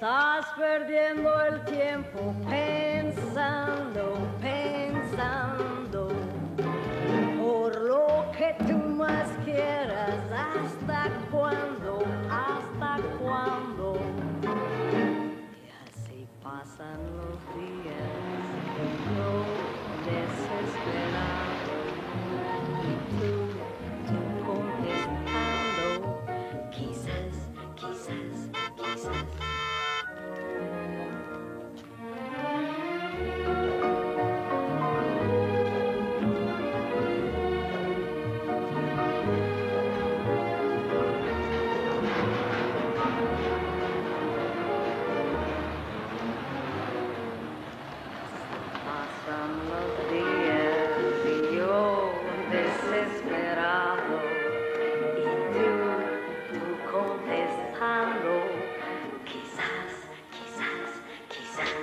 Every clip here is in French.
Estás perdiendo el tiempo pensando, pensando, por lo que tú más quieras, hasta cuándo, y así pasan los días, yo desesperado, y tú contestando, quizás, quizás, quizás. Pasan los días y yo desesperado y tú contestando, quizás, quizás, quizás.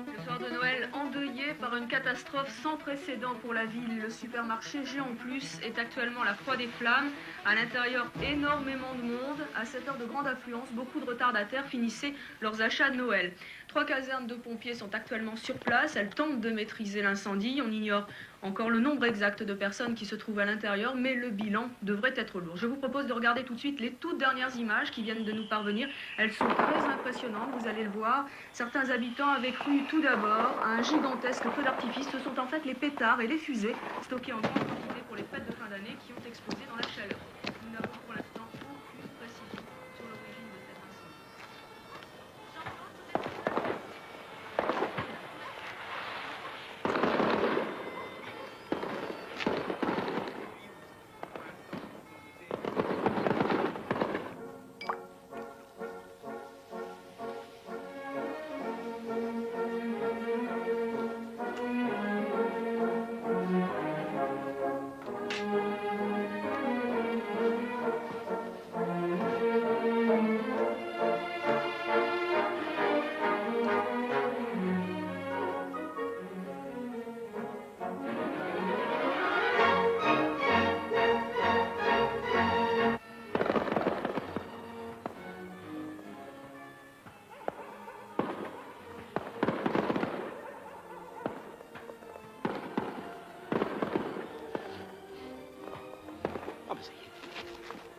Le soir de Noël endeuillé par une catastrophe sans précédent pour la ville. Le supermarché Géant Plus est actuellement à la Croix des Flammes. À l'intérieur, énormément de monde. À cette heure de grande affluence, beaucoup de retardataires finissaient leurs achats de Noël. 3 casernes de pompiers sont actuellement sur place. Elles tentent de maîtriser l'incendie. On ignore encore le nombre exact de personnes qui se trouvent à l'intérieur, mais le bilan devrait être lourd. Je vous propose de regarder tout de suite les toutes dernières images qui viennent de nous parvenir. Elles sont très impressionnantes, vous allez le voir. Certains habitants avaient cru tout d'abord à un gigantesque feu d'artifice. Ce sont en fait les pétards et les fusées stockés en grande quantité pour les fêtes de fin d'année qui ont explosé dans la chaleur. Nous n'avons pour l'instant aucune précision sur l'origine de cet incendie.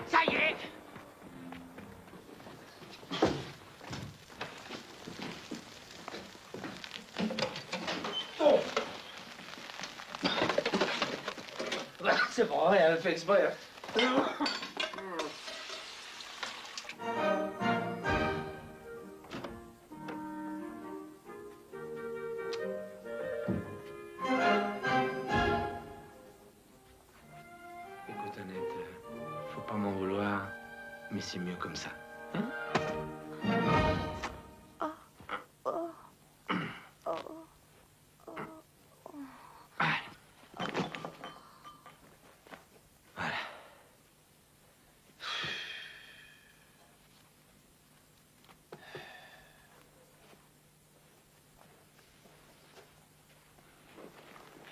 Ça y est! Oh! C'est bon, elle fait exprès. Écoute, Annette, faut pas m'en vouloir, mais c'est mieux comme ça. Hein? Voilà.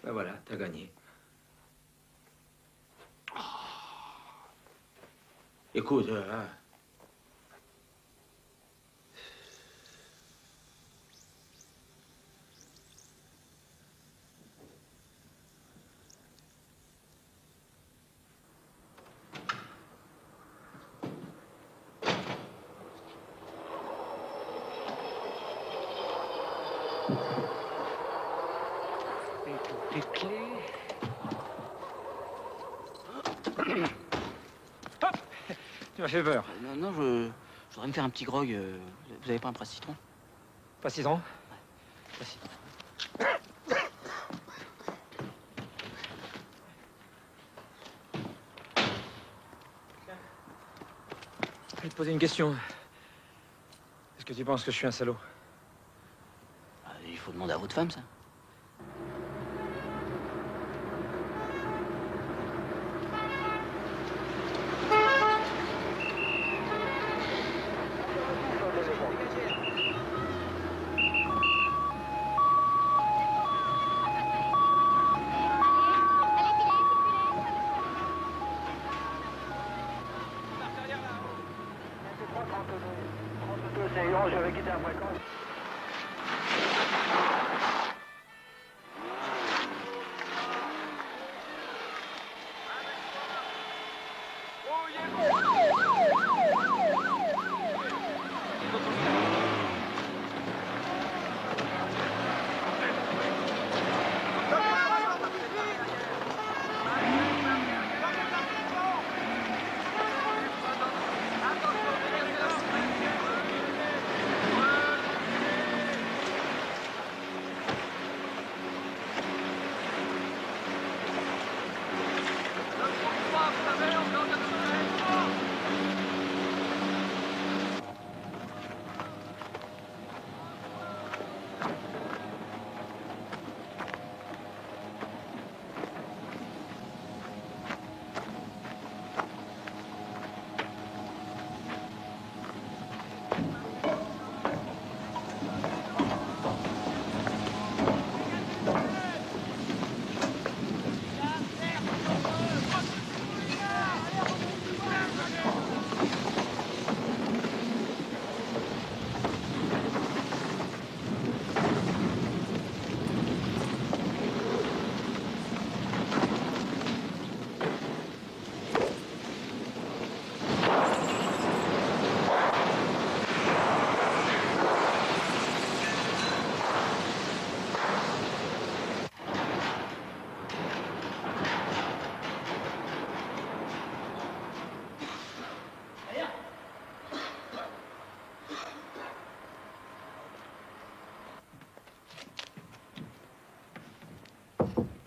Ben voilà, t'as gagné. Écoute, Les clés. Hop! Tu m'as fait peur. Non, je voudrais me faire un petit grog. Vous avez pas un presse-citron? Pas citron? Pas citron. Je vais te poser une question. Est-ce que tu penses que je suis un salaud? Il faut demander à votre femme, ça.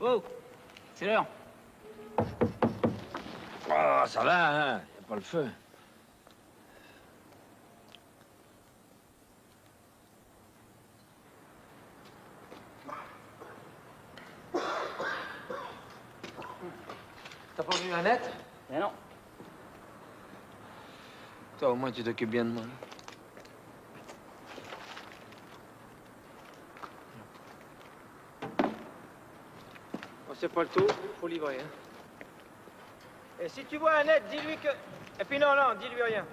Oh, c'est l'heure. Oh, ça va, hein? Y a pas le feu. T'as pas vu Annette? Mais non. Toi, au moins, tu t'occupes bien de moi. Oh, c'est pas le tout, faut livrer, hein. Et si tu vois Annette, dis-lui que... Et puis non, dis-lui rien.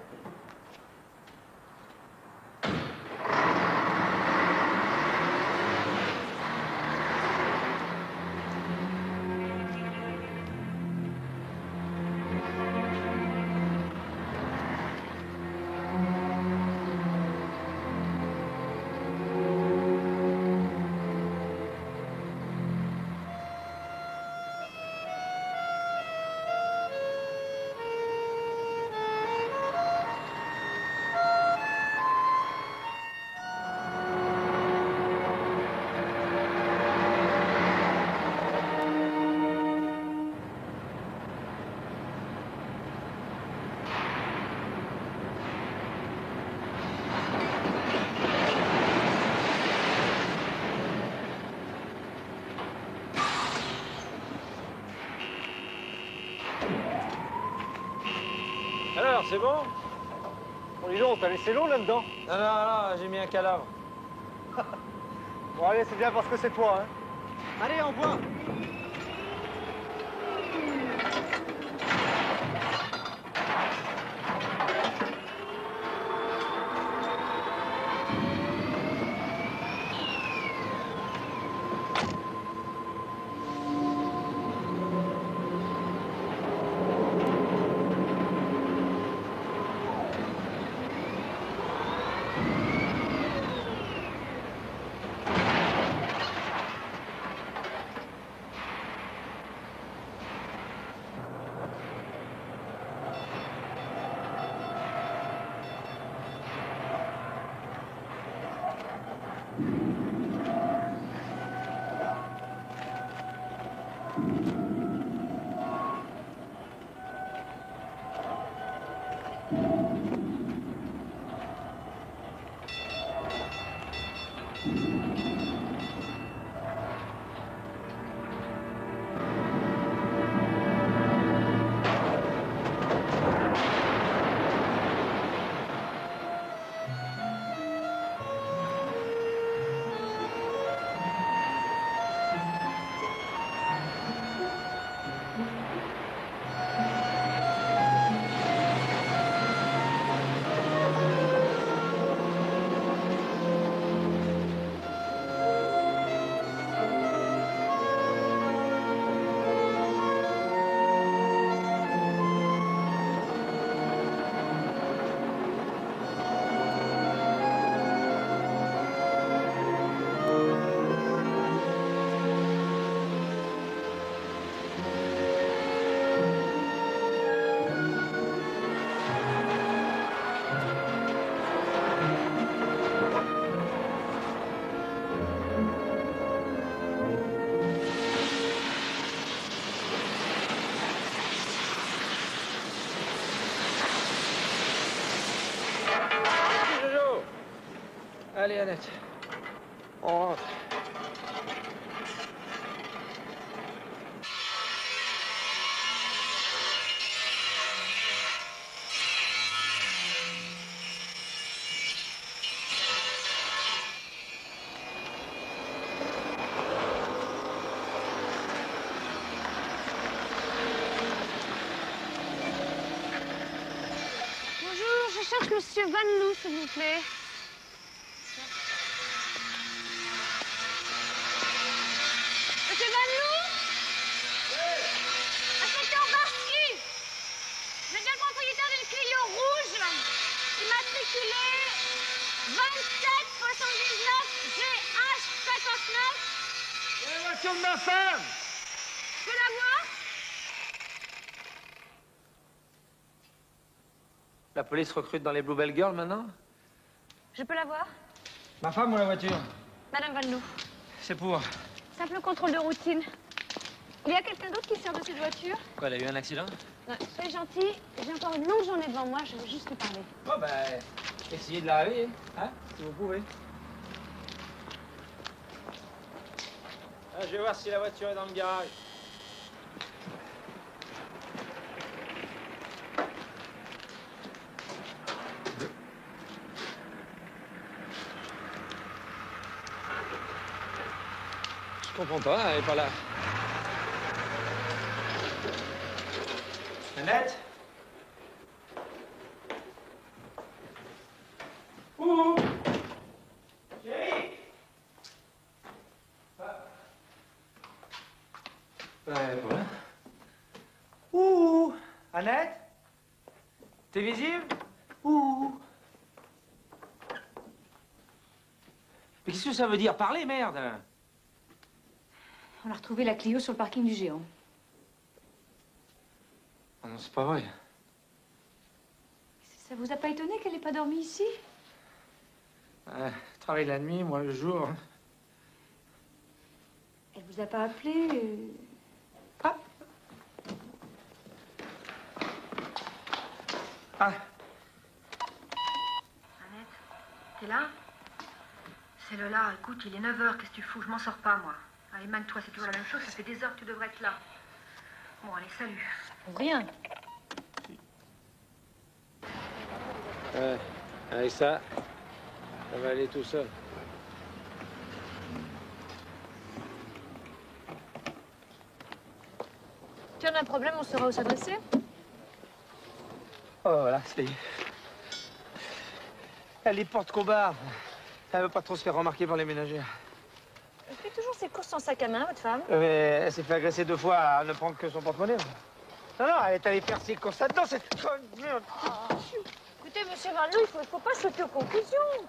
Alors, c'est bon? Bon, dis donc, t'as laissé l'eau là-dedans? Non, j'ai mis un cadavre. Bon, allez, c'est bien parce que c'est toi, hein. Allez, on voit. Jojo. Allez, Annette. On rentre. Bonjour, je cherche Monsieur Van Loo, s'il vous plaît. Monsieur Van Loo? Inspecteur Barsky! Vous êtes bien le propriétaire d'une Clio rouge, immatriculée 2779 GH59. C'est la voiture de ma femme. Je peux la voir? La police recrute dans les Bluebell Girls maintenant? Je peux la voir? Ma femme ou la voiture? Madame Van Loo. C'est pour... Simple contrôle de routine. Il y a quelqu'un d'autre qui sort de cette voiture? Quoi, elle a eu un accident? Non, soyez gentil, j'ai encore une longue journée devant moi, je veux juste lui parler. Oh, ben, essayez de la réveiller, hein, si vous pouvez. Ah, je vais voir si la voiture est dans le garage. Je comprends pas, elle est pas là. Annette? Ouh! Chérie! Voilà. Ouh! Annette? T'es visible? Ouh! Mais qu'est-ce que ça veut dire? Parler, merde! On a retrouvé la Clio sur le parking du Géant. Oh non, c'est pas vrai. Ça vous a pas étonné qu'elle n'ait pas dormi ici? Je travaille la nuit, moi le jour. Elle vous a pas appelé Ah! Ah! Annette, t'es là? C'est Lola, écoute, il est 9h, qu'est-ce que tu fous? Je m'en sors pas, moi. Allez, mène-toi, c'est toujours la même chose, ça fait des heures que tu devrais être là. Bon, allez, salut. Pour rien. Avec ça va aller tout seul. Si on a un problème, on saura où s'adresser. Oh, voilà, ça y est. Elle est porte-cobarde. Elle veut pas trop se faire remarquer par les ménagères. Elle fait toujours ses courses en sac à main, votre femme. Mais elle s'est fait agresser 2 fois à ne prendre que son porte-monnaie. Non, non, elle est allée faire ses courses là-dedans, c'est... Oh, merde. Écoutez, monsieur Van Loo, il faut pas sauter aux conclusions.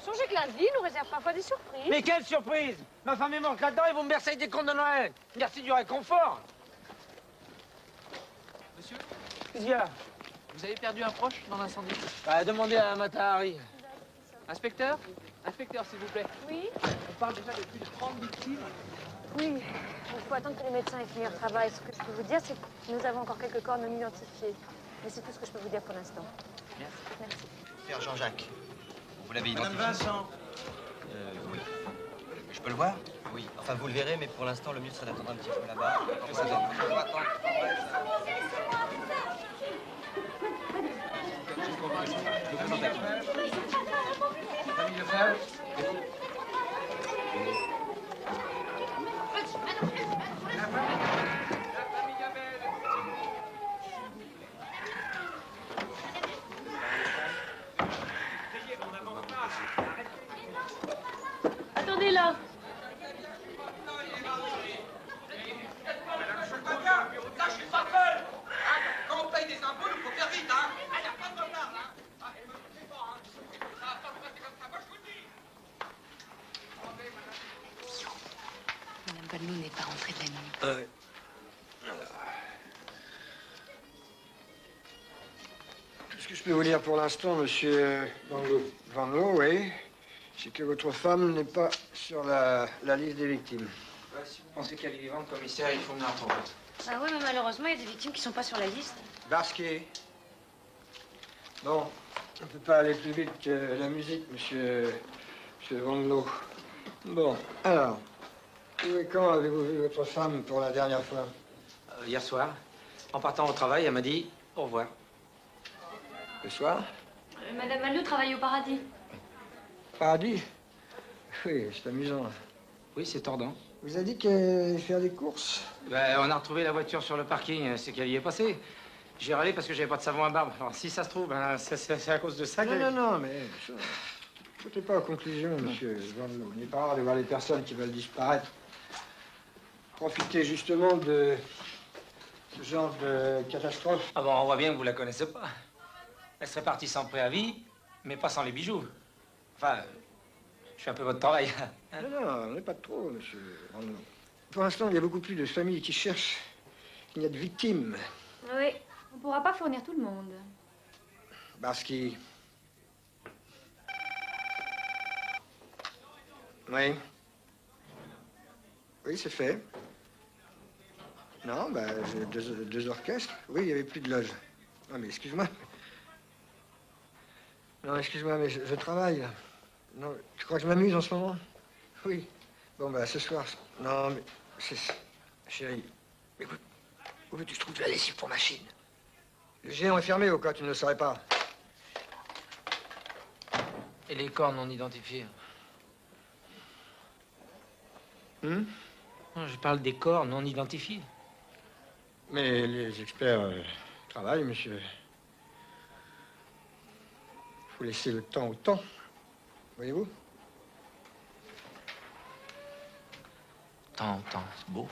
Songez que la vie nous réserve parfois des surprises. Mais quelle surprise! Ma femme est morte là-dedans et vous me versez des comptes de Noël. Merci du réconfort. Monsieur, Qu'est-ce qu'il y a? vous avez perdu un proche dans l'incendie. Demandez à Matahari. Inspecteur? Inspecteur, s'il vous plaît. Oui, On parle déjà de plus de 30 victimes. oui. Il faut attendre que les médecins aient fini leur travail. Ce que je peux vous dire, c'est que nous avons encore quelques corps non identifiés. Mais c'est tout ce que je peux vous dire pour l'instant. Merci. Merci. Père Jean-Jacques, vous l'avez identifié? Madame Vincent. Oui. Je peux le voir? Oui. Enfin, vous le verrez, mais pour l'instant, le mieux serait d'attendre un petit peu là-bas. On va attendre. Famille Lefebvre. Attendez là. Quand on paye des impôts, il faut faire vite, hein? Madame Van Loo n'est pas rentrée de la nuit. Tout ce que je peux vous dire pour l'instant, monsieur Van Loo, oui, c'est que votre femme n'est pas sur la liste des victimes. Si vous pensez qu'elle est vivante, commissaire, il faut me la retrouver. Ah oui, mais malheureusement, il y a des victimes qui sont pas sur la liste. Barsky. Bon, On ne peut pas aller plus vite que la musique, monsieur Van Loo. Bon, alors, où et quand avez-vous vu votre femme pour la dernière fois? Hier soir, en partant au travail, elle m'a dit au revoir. Le soir? Madame Van Loo travaille au paradis. Paradis? Oui, c'est amusant. Oui, c'est tordant. Vous avez dit qu'elle faire des courses? Ben, on a retrouvé la voiture sur le parking, c'est qu'elle y est passée. J'ai râlé parce que j'avais pas de savon à barbe. Alors, si ça se trouve, ben, c'est à cause de ça que... Non, mais... Ne sautez pas aux conclusions, monsieur Van Loo. Il n'est pas rare de voir les personnes qui veulent disparaître. Profitez justement de ce genre de catastrophe. Ah bon, on voit bien que vous la connaissez pas. Elle serait partie sans préavis, mais pas sans les bijoux. Enfin, je fais un peu votre travail. Hein? Non, on n'est pas de trop, monsieur Van Loo. Pour l'instant, il y a beaucoup plus de familles qui cherchent qu'il n'y a de victimes. Oui, on ne pourra pas fournir tout le monde. Parce qu'il... Oui. Oui, c'est fait. Non, j'ai deux orchestres. Oui, il n'y avait plus de loge. Non, mais excuse-moi. Non, excuse-moi, mais je travaille, là. Non, tu crois que je m'amuse en ce moment? Oui. Bon, ce soir... Non, mais... Chérie, mais où veux-tu que je trouve de la lessive pour machine? Le géant est fermé au cas où tu ne le saurais pas. Et les corps non identifiés? Non, je parle des corps non identifiés. Mais les experts travaillent, monsieur. Il faut laisser le temps au temps. Voyez-vous? Temps, c'est beau.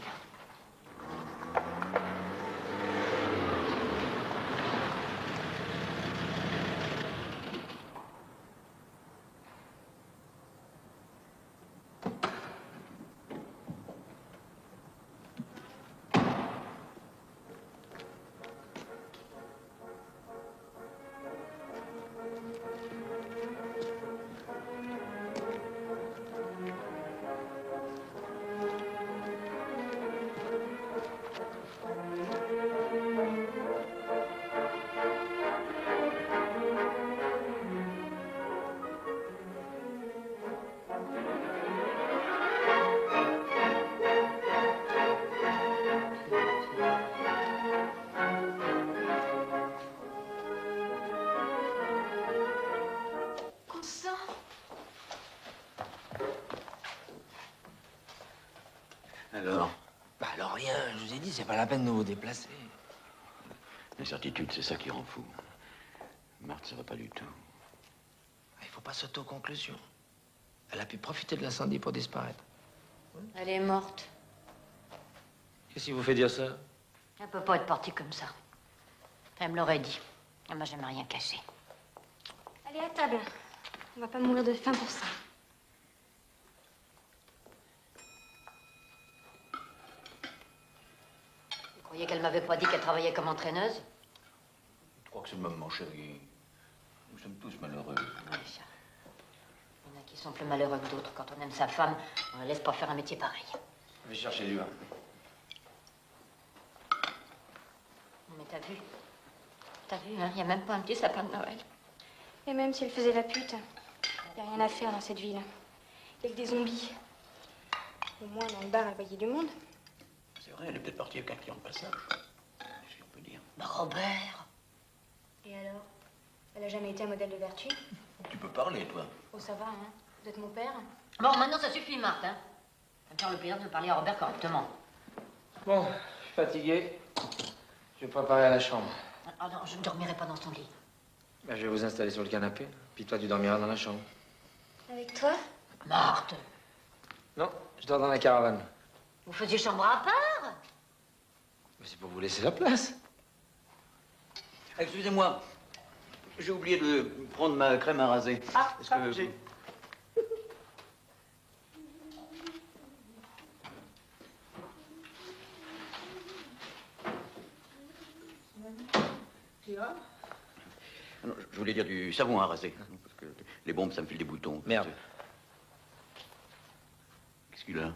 Alors? Alors rien, je vous ai dit, c'est pas la peine de vous déplacer. L'incertitude, c'est ça qui rend fou. Marthe, ça va pas du tout. Il faut pas s'auto-conclusion. Elle a pu profiter de l'incendie pour disparaître. Elle est morte. Qu'est-ce qui vous fait dire ça? Elle peut pas être partie comme ça. Elle me l'aurait dit. Elle m'a jamais rien caché. Allez, à table. On va pas mourir de faim pour ça. Vous croyez qu'elle m'avait pas dit qu'elle travaillait comme entraîneuse? Je crois que c'est le moment, chérie. Nous sommes tous malheureux. Oui, ça. Il y en a qui sont plus malheureux que d'autres. Quand on aime sa femme, on la laisse pas faire un métier pareil. Je vais chercher du vin. Mais t'as vu? T'as vu, hein? Il n'y a même pas un petit sapin de Noël. Et même si elle faisait la pute, il n'y a rien à faire dans cette ville. Il y a que des zombies. Au moins, dans le bar, elle voyait du monde. C'est vrai, elle est peut-être partie avec un client de passage. Si on peut dire. Bah, Robert! Et alors? Elle a jamais été un modèle de vertu? Tu peux parler, toi. Oh, ça va, hein? Vous êtes mon père? Bon, maintenant, ça suffit, Marthe, hein? Ça me faire le plaisir de parler à Robert correctement. Bon, je suis fatigué. Je vais préparer à la chambre. Ah non, je ne dormirai pas dans son lit. Je vais vous installer sur le canapé. Puis toi, tu dormiras dans la chambre. Avec toi? Marthe! Non, je dors dans la caravane. Vous faisiez chambre à part? Mais c'est pour vous laisser la place. Excusez-moi, j'ai oublié de prendre ma crème à raser. Ah, Est-ce que... j'ai... Non, je voulais dire du savon à raser. Parce que les bombes, ça me file des boutons. Merde. Qu'est-ce qu'il a?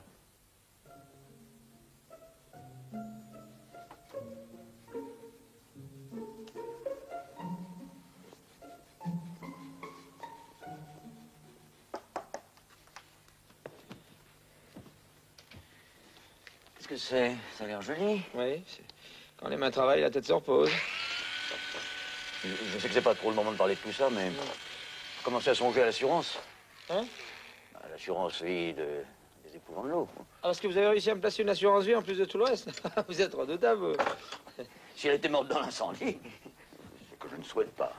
que c'est? Ça a l'air joli. Oui, quand les mains travaillent, la tête se repose. Je sais que c'est pas trop le moment de parler de tout ça, mais... Faut commencer à songer à l'assurance. Hein? À l'assurance vie des époux de l'eau. Ah, parce que vous avez réussi à me placer une assurance vie en plus de tout le reste. Vous êtes redoutable. vous. Si elle était morte dans l'incendie, ce que je ne souhaite pas,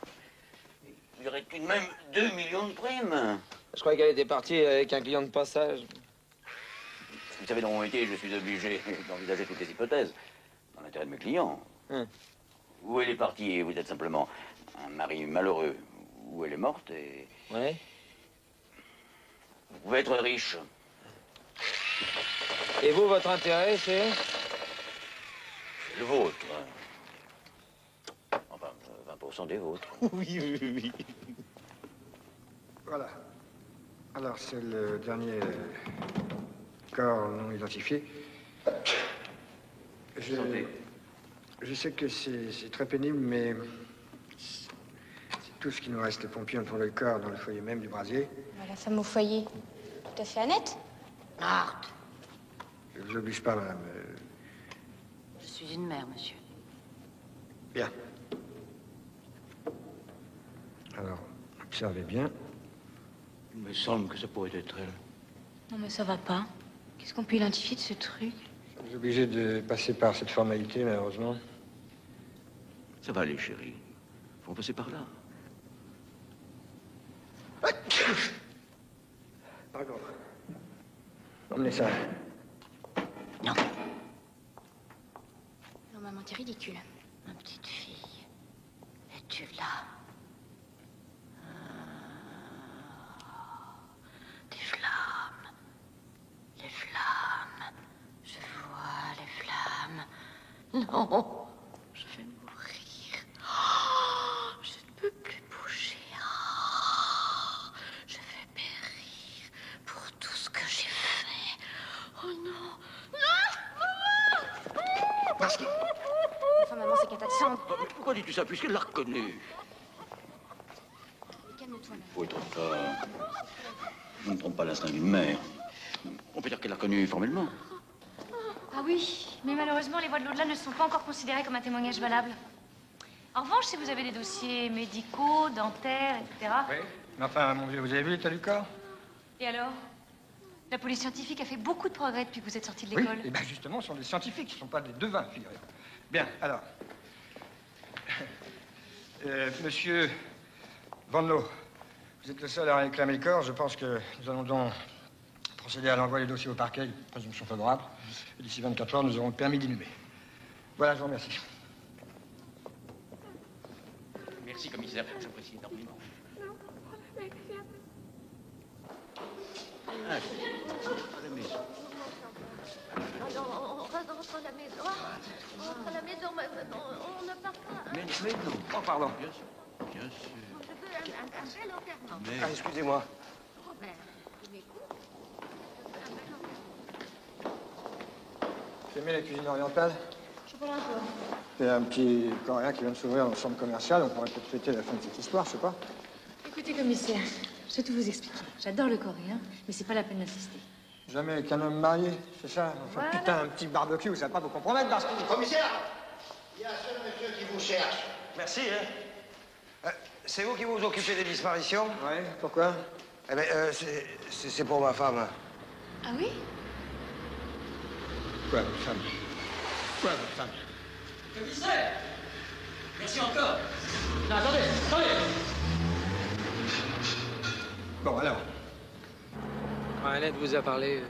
il y aurait tout de même 2 millions de primes. Je croyais qu'elle était partie avec un client de passage. Vous savez, dans mon métier, je suis obligé d'envisager toutes les hypothèses, dans l'intérêt de mes clients. Où elle est partie et vous êtes simplement un mari malheureux, où elle est morte et... Ouais. Vous pouvez être riche. Et vous, votre intérêt, c'est? Le vôtre. Enfin, 20% des vôtres. Oui. Voilà. Alors, c'est le dernier corps non identifié. Je sais que c'est très pénible, mais c'est tout ce qui nous reste. Les pompiers ont trouvé le corps dans le foyer même du brasier. La femme au foyer, tout à fait Annette. Marthe. Je ne vous oblige pas, madame. Je suis une mère, monsieur. Bien. Alors, observez bien. Il me semble que ça pourrait être elle. Non, mais ça va pas. Qu'est-ce qu'on peut identifier de ce truc? Je suis obligé de passer par cette formalité, malheureusement. Ça va aller, chérie. Faut passer par là. Pardon. Emmenez ça. Non. Non, maman, t'es ridicule. Ma petite fille, es-tu là? Des flammes. Les flammes. Je vois les flammes. Non, je vais mourir. Oh, je ne peux plus bouger. Oh, je vais périr pour tout ce que j'ai fait. Oh non. Parce que... Enfin, maman, c'est qu'un tas de sang. Pourquoi dis-tu ça, puisqu'elle l'a reconnu? Calme-toi, maman. Faut être calme. Je ne trompe pas l'instinct d'une mère. On peut dire qu'elle l'a reconnu formellement. Ah oui, mais malheureusement, les voix de l'au-delà ne sont pas encore considérées comme un témoignage valable. En revanche, si vous avez des dossiers médicaux, dentaires, etc. Oui, mais enfin, mon vieux, vous avez vu l'état du corps? Et alors? La police scientifique a fait beaucoup de progrès depuis que vous êtes sorti de Oui, l'école. et bien justement, ce sont des scientifiques, ce ne sont pas des devins, figurez-vous. Bien, alors. Monsieur Van Loo, vous êtes le seul à réclamer le corps. Je pense que nous allons donc procéder à l'envoi des dossiers au parquet, présomption favorable. Et d'ici 24 heures, nous aurons le permis d'inhumer. Voilà, je vous remercie. Merci, commissaire. J'apprécie énormément. Ah, à la maison. On rentre à la maison. On rentre à la maison, mais on ne part pas. Mais non. Oh, pardon. Bien sûr. Bien sûr. Je veux un bel enterrement. Mais... Ah, excusez-moi. Robert, tu m'écoutes? Vous aimez la cuisine orientale? Je parle un peu. Il y a un petit coréen qui vient de s'ouvrir dans le centre commercial. On pourrait peut-être fêter la fin de cette histoire, je sais pas. Écoutez, commissaire, je vais tout vous expliquer. J'adore le coréen, mais c'est pas la peine d'insister. Jamais qu'un homme marié, c'est ça? Enfin, Voilà. putain, un petit barbecue, ça va pas vous compromettre, parce que... Commissaire, il y a ce monsieur qui vous cherche. Merci, hein. C'est vous qui vous occupez des disparitions? Oui, pourquoi? Eh bien, c'est pour ma femme. Ah oui? Quoi, votre femme? Quoi, votre femme? Commissaire! Merci encore. Non, attendez. Bon, alors. Quand Annette vous a parlé,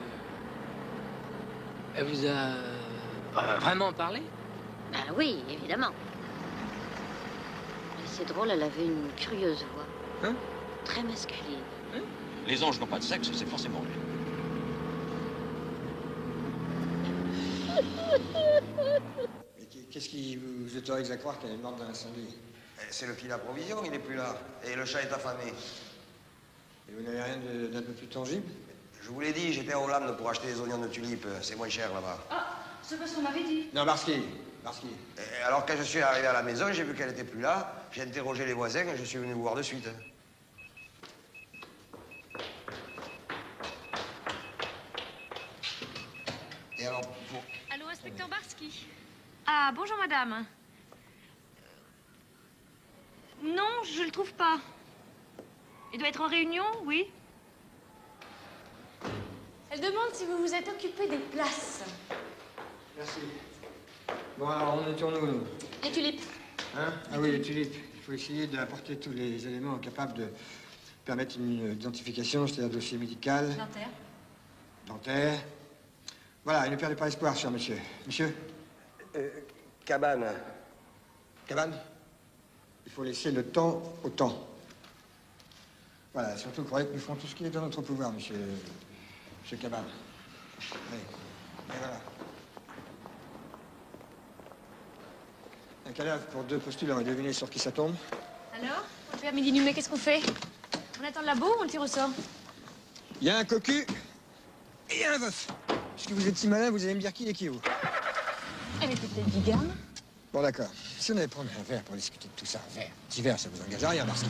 elle vous a vraiment parlé? Ben oui, évidemment. Mais c'est drôle, elle avait une curieuse voix. Hein? Très masculine. Les anges n'ont pas de sexe, c'est forcément lui. Mais qu'est-ce qui vous autorise à croire qu'elle est morte dans l'incendie? C'est le fil à provision, il n'est plus là. Et le chat est affamé. Et vous n'avez rien d'un peu plus tangible? Je vous l'ai dit, j'étais à Hollande pour acheter des oignons de tulipe. C'est moins cher là-bas. Ah, c'est pas ce qu'on m'avait dit. Non, Barski. Et alors, quand je suis arrivé à la maison, j'ai vu qu'elle n'était plus là. J'ai interrogé les voisins et je suis venu vous voir de suite. Et alors, Allô, inspecteur Barski. Ah, bonjour, madame. Non, je le trouve pas. Il doit être en réunion, oui. Elle demande si vous vous êtes occupé des places. Merci. Bon, alors, on est où, nous? Les tulipes. Hein? Ah oui, les tulipes. Il faut essayer d'apporter tous les éléments capables de permettre une identification, c'est-à-dire dossier médical. Dentaire. Dentaire. Voilà, et ne perdez pas espoir, cher monsieur. Monsieur? Cabane. Cabane? Il faut laisser le temps au temps. Voilà, surtout croyez que nous ferons tout ce qui est dans notre pouvoir, monsieur Cabane. Allez, et voilà. Un cadavre pour 2 postules, on va deviner sur qui ça tombe. Alors, on fait à midi numé, qu'est-ce qu'on fait? On attend le labo ou on le tire au sort? Il y a un cocu et il y a un veuf. Puisque vous êtes si malin, vous allez me dire qui est qui, vous. Elle est peut-être bigame. Bon, d'accord. Si on allait prendre un verre pour discuter de tout ça, un verre. Petit verre, ça vous engage à rien, parce que...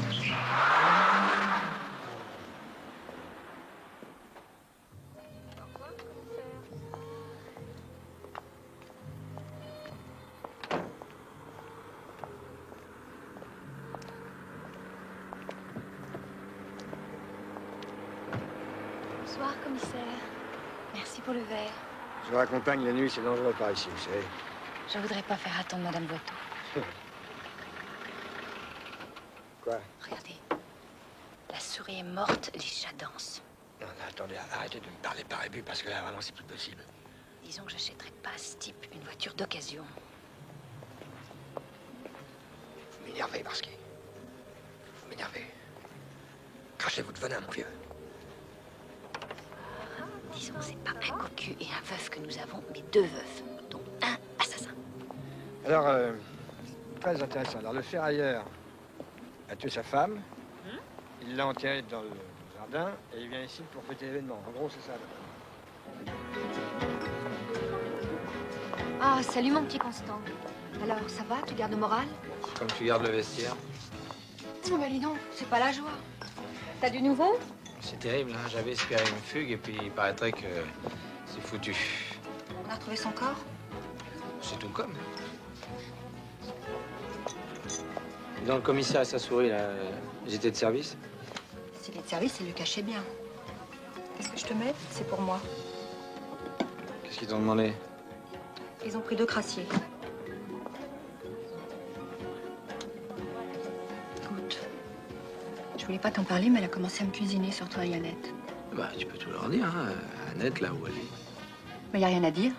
Bonsoir, commissaire. Merci pour le verre. Je vous accompagne la nuit, c'est dangereux par ici, vous savez. Je voudrais pas faire attendre Madame Boiteau. Quoi? Regardez. La souris est morte, les chats dansent. Non, non, attendez, arrêtez de me parler par ébut, parce que là, vraiment, c'est plus possible. Disons que j'achèterais pas à ce type une voiture d'occasion. Vous m'énervez, Barski. Vous m'énervez. Crachez-vous de venin, mon vieux. Disons que c'est pas un cocu et un veuf que nous avons, mais 2 veufs, dont un assassin. Alors, très intéressant. Alors, le ferrailleur a tué sa femme. Il l'a enterrée dans le jardin et il vient ici pour fêter l'événement. En gros, c'est ça. Ah, salut mon petit Constant. Alors, ça va? Tu gardes le moral? Comme tu gardes le vestiaire. Oh, bah dis donc, c'est pas la joie. T'as du nouveau? C'est terrible, hein. J'avais espéré une fugue et puis il paraîtrait que c'est foutu. On a retrouvé son corps? C'est tout comme. Dans le commissariat à sa souris, là, ils étaient de service? S'il est de service, il le cachait bien. Qu'est-ce que je te mets? C'est pour moi. Qu'est-ce qu'ils t'ont demandé? Ils ont pris 2 crassiers. Écoute, je voulais pas t'en parler, mais elle a commencé à me cuisiner sur toi et Annette. Bah, tu peux tout leur dire, hein. Annette, là où elle est. Mais y a rien à dire.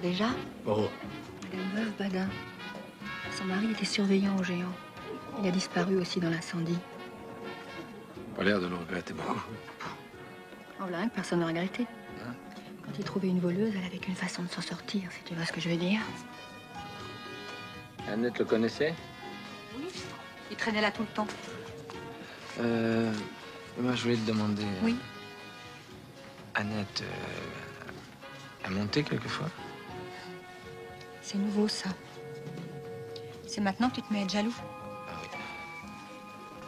Déjà, Oh. Madame Veuve Badin. Son mari était surveillant au Géant. Il a disparu aussi dans l'incendie. Pas l'air de le regretter beaucoup. En voilà un que personne n'a regretté. Quand il trouvait une voleuse, elle avait qu'une façon de s'en sortir, si tu vois ce que je veux dire. Annette le connaissait? Oui. Il traînait là tout le temps. Moi, je voulais te demander... Oui. Annette a monté quelquefois? C'est nouveau, ça. C'est maintenant que tu te mets à être jaloux. Ah oui.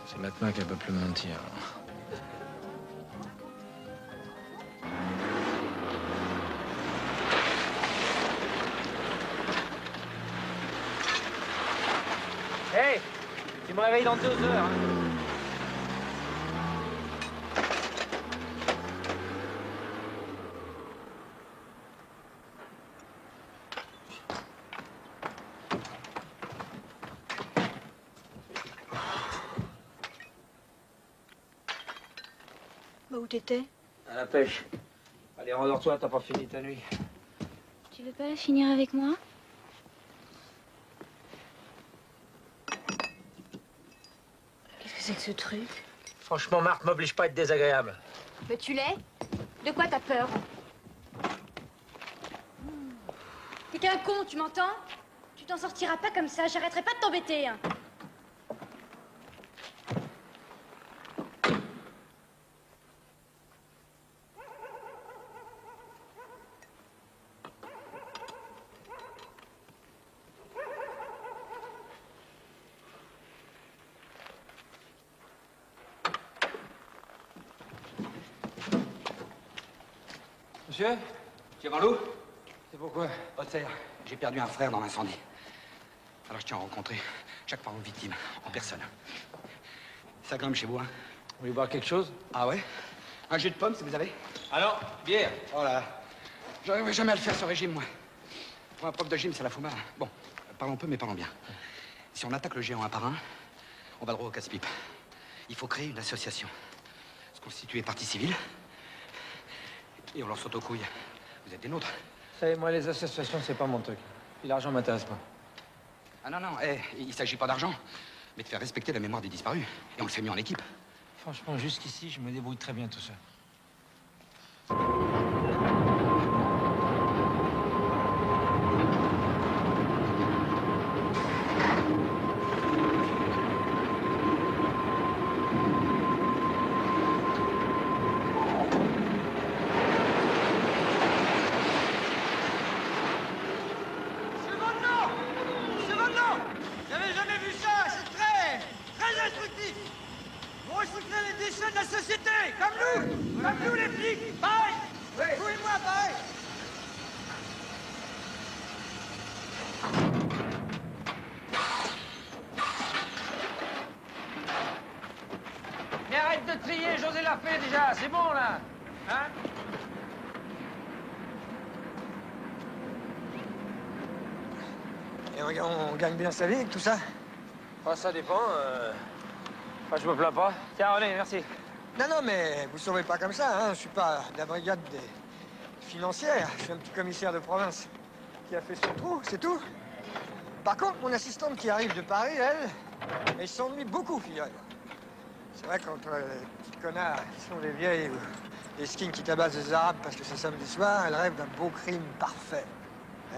C'est maintenant qu'elle peut plus mentir. Hey, tu me réveilles dans 2 heures. Hein. Bah, où t'étais? À la pêche. Allez, rendors-toi, t'as pas fini ta nuit. Tu veux pas finir avec moi? Qu'est-ce que c'est que ce truc? Franchement, Marc, m'oblige pas à être désagréable. Mais tu l'es? De quoi t'as peur? T'es qu'un con, tu m'entends? Tu t'en sortiras pas comme ça, j'arrêterai pas de t'embêter. Hein. Monsieur, Tu es Vanloo? C'est pourquoi? Otzer, j'ai perdu un frère dans l'incendie. Alors je tiens à rencontrer chaque parent de victime, en personne. Ça grimpe chez vous, hein? Vous voulez boire quelque chose? Ah ouais? Un jus de pomme, si vous avez? Alors, bière. Oh là là. J'arriverai jamais à le faire, ce régime, moi. Pour un prof de gym, ça la fout mal. Bon, parlons peu, mais parlons bien. Si on attaque le géant un par un, on va droit au casse-pipe. Il faut créer une association. Se constituer partie civile. Et on leur saute aux couilles. Vous êtes des nôtres. Vous savez, moi, les associations, c'est pas mon truc. Puis l'argent m'intéresse pas. Ah non, non, il s'agit pas d'argent, mais de faire respecter la mémoire des disparus. Et on le fait mieux en équipe. Franchement, jusqu'ici, je me débrouille très bien tout seul. Mais arrête de trier, José l'a fait déjà, c'est bon là. Hein? Et on gagne bien sa vie avec tout ça? Ah, ça dépend. Enfin, je me plains pas. Tiens, allez, merci. Non, non, mais vous sauvez pas comme ça, hein. Je suis pas de la brigade des financières. Je suis un petit commissaire de province qui a fait son trou, c'est tout. Par contre, mon assistante qui arrive de Paris, elle s'ennuie beaucoup, figurez-vous. C'est vrai qu'entre les petits connards qui sont des vieilles ou des skins qui tabassent des Arabes parce que c'est samedi soir, elle rêve d'un beau crime parfait.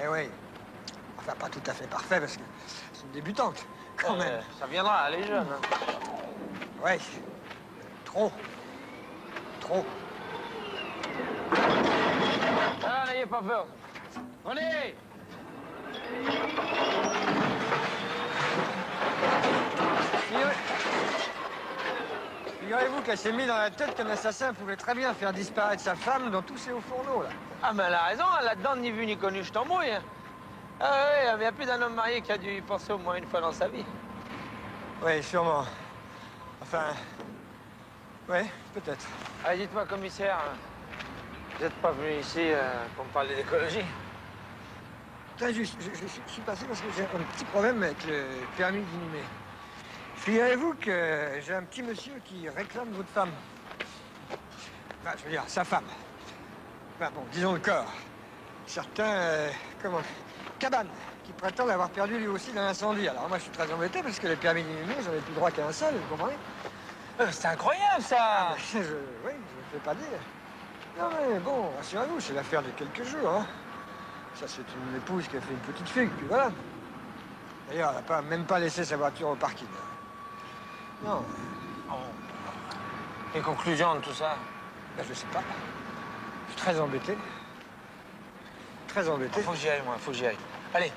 Eh oui. Enfin, pas tout à fait parfait parce qu'elles sont débutantes, quand même. Ça viendra, elle est jeune. Hein. Ouais. Trop. Trop. Ah, n'ayez pas peur. On est. Figurez-vous qu'elle s'est mis dans la tête qu'un assassin pouvait très bien faire disparaître sa femme dans tous ses hauts fourneaux, là. Ah, mais elle a raison, là-dedans, ni vu ni connu, je t'embrouille. Hein. Ah ouais, il n'y a plus d'un homme marié qui a dû y penser au moins une fois dans sa vie. Oui, sûrement. Enfin... Oui, peut-être. Allez, dites-moi, commissaire, vous n'êtes pas venu ici pour me parler d'écologie? Très juste, je suis passé parce que j'ai un petit problème avec le permis d'inhumer. Figurez-vous que j'ai un petit monsieur qui réclame votre femme. Enfin, je veux dire, sa femme. Enfin bon, disons le corps. Certains, Cabane, qui prétendent avoir perdu lui aussi dans l'incendie. Alors moi, je suis très embêté parce que les permis d'inhumer, j'en ai plus droit qu'à un seul, vous comprenez? C'est incroyable, ça! Oui, je ne le fais pas dire. Non mais bon, rassurez-vous, c'est l'affaire de quelques jours, hein. Ça, c'est une épouse qui a fait une petite fugue, puis voilà. D'ailleurs, elle n'a même pas laissé sa voiture au parking. Non. Les conclusions de tout ça? Ben, je sais pas. Je suis très embêté. Très embêté. Faut que j'y aille, moi, faut que j'y aille. Allez.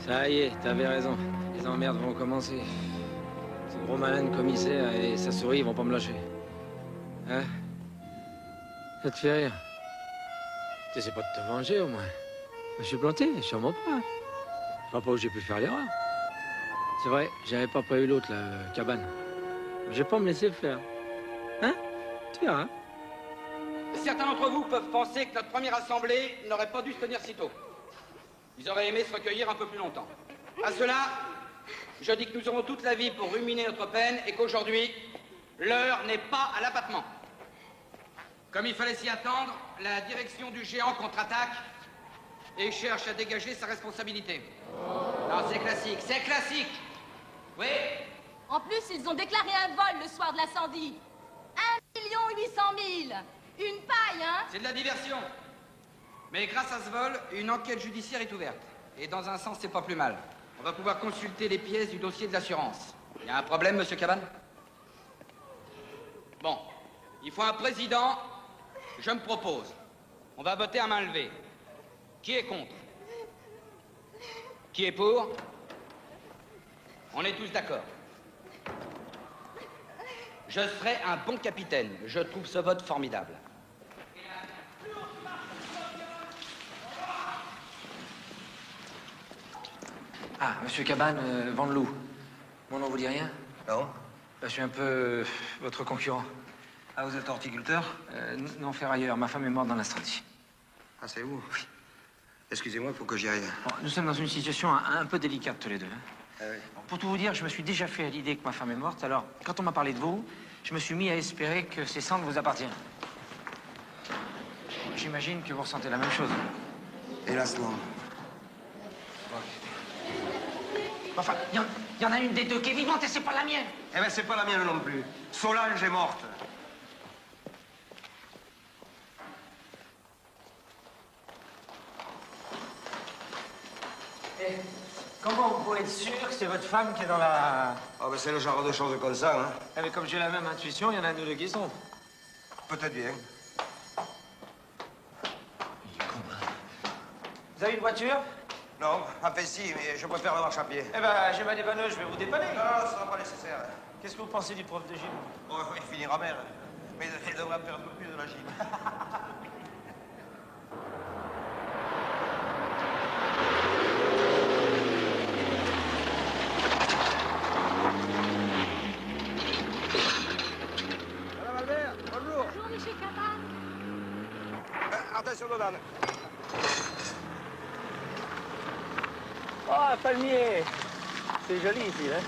Ça y est, t'avais raison. Les emmerdes vont commencer. Ce gros malin de commissaire et sa souris, ils vont pas me lâcher. Hein? Ça te fait rire? T'essaies pas de te venger, au moins. Je suis planté, sûrement pas. Je vois pas où j'ai pu faire l'erreur. C'est vrai, j'avais pas prévu l'autre, la cabane. Je vais pas me laisser faire. Hein? Tu verras. Certains d'entre vous peuvent penser que notre première assemblée n'aurait pas dû se tenir si tôt. Ils auraient aimé se recueillir un peu plus longtemps. À cela, je dis que nous aurons toute la vie pour ruminer notre peine et qu'aujourd'hui, l'heure n'est pas à l'abattement. Comme il fallait s'y attendre, la direction du géant contre-attaque et cherche à dégager sa responsabilité. Non, c'est classique, c'est classique. Oui? En plus, ils ont déclaré un vol le soir de l'incendie. 1 800 000. Une paille, hein? C'est de la diversion. Mais grâce à ce vol, une enquête judiciaire est ouverte. Et dans un sens, c'est pas plus mal. On va pouvoir consulter les pièces du dossier de l'assurance. Il y a un problème, monsieur Cabane? Bon. Il faut un président. Je me propose. On va voter à main levée. Qui est contre? Qui est pour? On est tous d'accord. Je serai un bon capitaine. Je trouve ce vote formidable. Ah, monsieur Cabane, Vandelou. Mon nom vous dit rien? Non. Bah, je suis un peu votre concurrent. Ah, vous êtes horticulteur? Non, ferrailleur. Ma femme est morte dans l'incendie. Ah, c'est vous? Oui. Excusez-moi, il faut que j'y aille. Bon, nous sommes dans une situation un peu délicate tous les deux. Hein. Ah oui. Bon, pour tout vous dire, je me suis déjà fait à l'idée que ma femme est morte. Alors, quand on m'a parlé de vous, je me suis mis à espérer que ces cendres vous appartiennent. J'imagine que vous ressentez la même chose. Hélas, non. Enfin, il y en a une des deux qui est vivante et c'est pas la mienne. Eh ben, c'est pas la mienne non plus. Solange est morte. Et comment vous pouvez être sûr que c'est votre femme qui est dans la... Ah, ben, c'est le genre de choses comme ça, hein. Eh, mais comme j'ai la même intuition, il y en a nous deux qui sont. Peut-être bien. Vous avez une voiture? Non, enfin si, mais je préfère la marche à pied. Eh ben, j'ai ma dépanneuse, je vais vous dépanner. Non, ce sera pas nécessaire. Qu'est-ce que vous pensez du prof de gym? Oh, il finira bien. Mais il devrait faire un peu plus de la gym. Madame Albert, bonjour. Bonjour, monsieur Cabane. Attention, Dodane. Oh, un palmier. C'est joli ici, hein?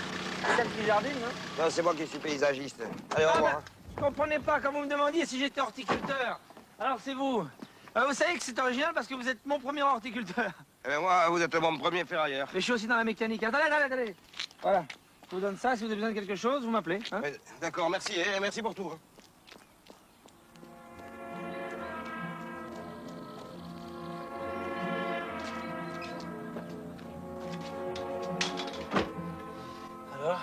C'est celle qui jardine, non? Non, c'est moi qui suis paysagiste. Allez, au revoir. Je comprenais pas quand vous me demandiez si j'étais horticulteur. Alors c'est vous. Vous savez que c'est original parce que vous êtes mon premier horticulteur. Eh bien, moi, vous êtes mon premier ferrailleur. Mais je suis aussi dans la mécanique. Attendez. Voilà. Je vous donne ça. Si vous avez besoin de quelque chose, vous m'appelez. Hein? D'accord, merci. Et merci pour tout. Hein. Alors,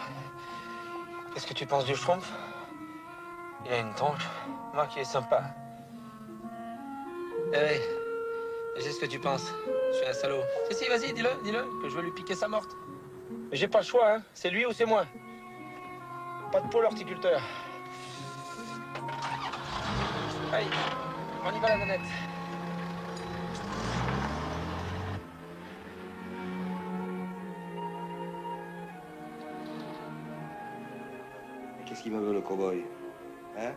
qu'est-ce que tu penses du Schtroumpf? Il a une tronche. Moi qui est sympa. Eh oui, je sais ce que tu penses. Je suis un salaud. Si, vas-y, dis-le, que je veux lui piquer sa morte. Mais j'ai pas le choix, hein. C'est lui ou c'est moi. Pas de pôle horticulteur. Allez, on y va, la manette. Qu'est-ce qu'il me veut, le cow-boy? Hein?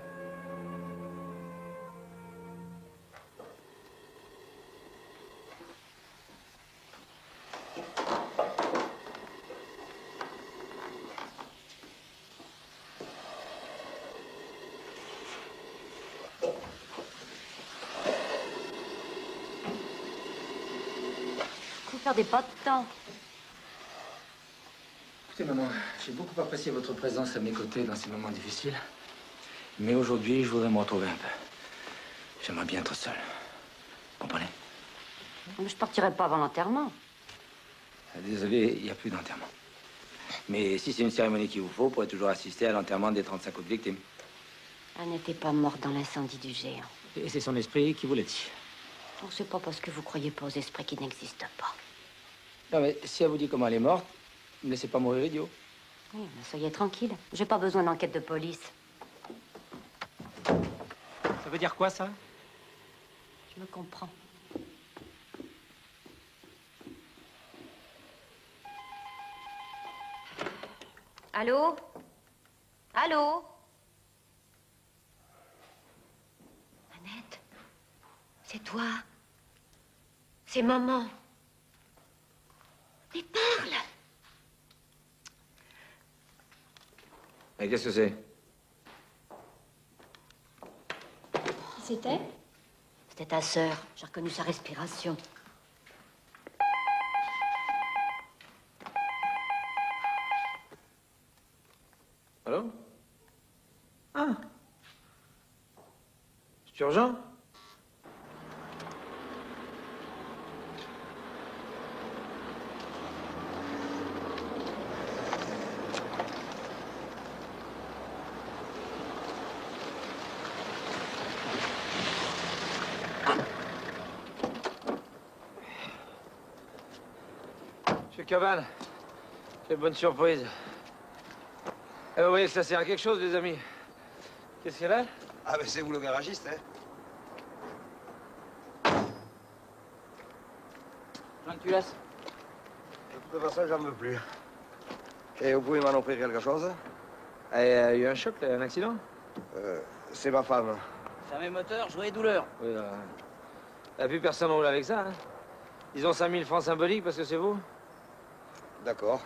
Vous perdez pas de temps. Écoutez, maman, j'ai beaucoup apprécié votre présence à mes côtés dans ces moments difficiles. Mais aujourd'hui, je voudrais me retrouver un peu. J'aimerais bien être seul. Comprenez? Je partirai pas avant l'enterrement. Désolé, il n'y a plus d'enterrement. Mais si c'est une cérémonie qu'il vous faut, vous pourrez toujours assister à l'enterrement des 35 autres victimes. Elle n'était pas morte dans l'incendie du géant. Et c'est son esprit qui vous l'a dit. Oh, c'est pas parce que vous croyez pas aux esprits qui n'existent pas. Non, mais si elle vous dit comment elle est morte, ne me laissez pas mourir idiot. Oui, mais soyez tranquille. J'ai pas besoin d'enquête de police. Ça veut dire quoi, ça? Je me comprends. Allô? Allô? Annette? C'est toi? C'est maman? Mais parle! Mais qu'est-ce que c'est? Qui c'était? C'était ta sœur. J'ai reconnu sa respiration. Allô? Ah! C'est urgent? Monsieur Cabane, quelle bonne surprise. Eh, vous voyez que ça sert à quelque chose, les amis. Qu'est-ce qu'il y a là? Ah, ben c'est vous le garagiste, hein? Jean, tu laisses? De toute façon, j'en veux plus. Et vous pouvez m'en offrir quelque chose? Il y a eu un choc, là, un accident? C'est ma femme. Fermez moteur, joie douleur. Oui, là. Il n'y a plus personne roule avec ça, hein? Ils ont 5000 francs symboliques parce que c'est vous? D'accord.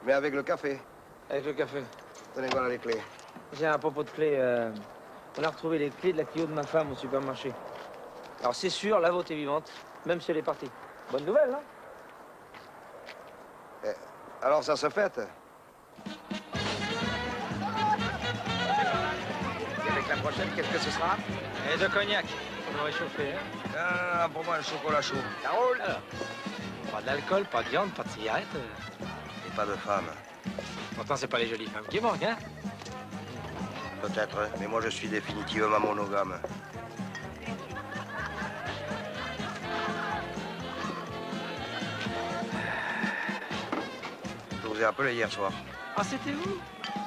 Mais avec le café. Avec le café. Tenez, voilà les clés. J'ai un propos de clés. On a retrouvé les clés de la Clio de ma femme au supermarché. Alors c'est sûr, la vôtre est vivante, même si elle est partie. Bonne nouvelle, hein? Alors ça se fête? Et avec la prochaine, qu'est-ce que ce sera? Et de cognac. On va réchauffer, hein? Non, pour moi, le chocolat chaud. Ça roule, alors. Pas d'alcool, pas de viande, pas de cigarette. Et pas de femme. Pourtant, c'est pas les jolies femmes qui manquent, hein? Peut-être, mais moi je suis définitivement monogame. Je vous ai appelé hier soir. Ah, c'était vous?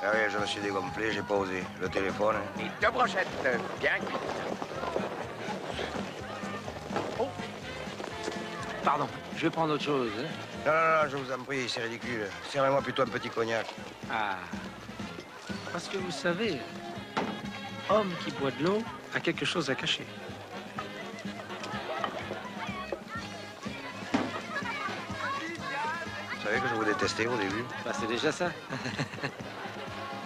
Ah oui, je me suis dégonflé, j'ai pas osé. Le téléphone. Et deux brochettes, bien cuites. Oh! Pardon, je vais prendre autre chose. Hein? Non, non, non, je vous en prie, c'est ridicule. Servez-moi plutôt un petit cognac. Ah. Parce que vous savez, homme qui boit de l'eau a quelque chose à cacher. Vous savez que je vous détestais au début? Bah, c'est déjà ça.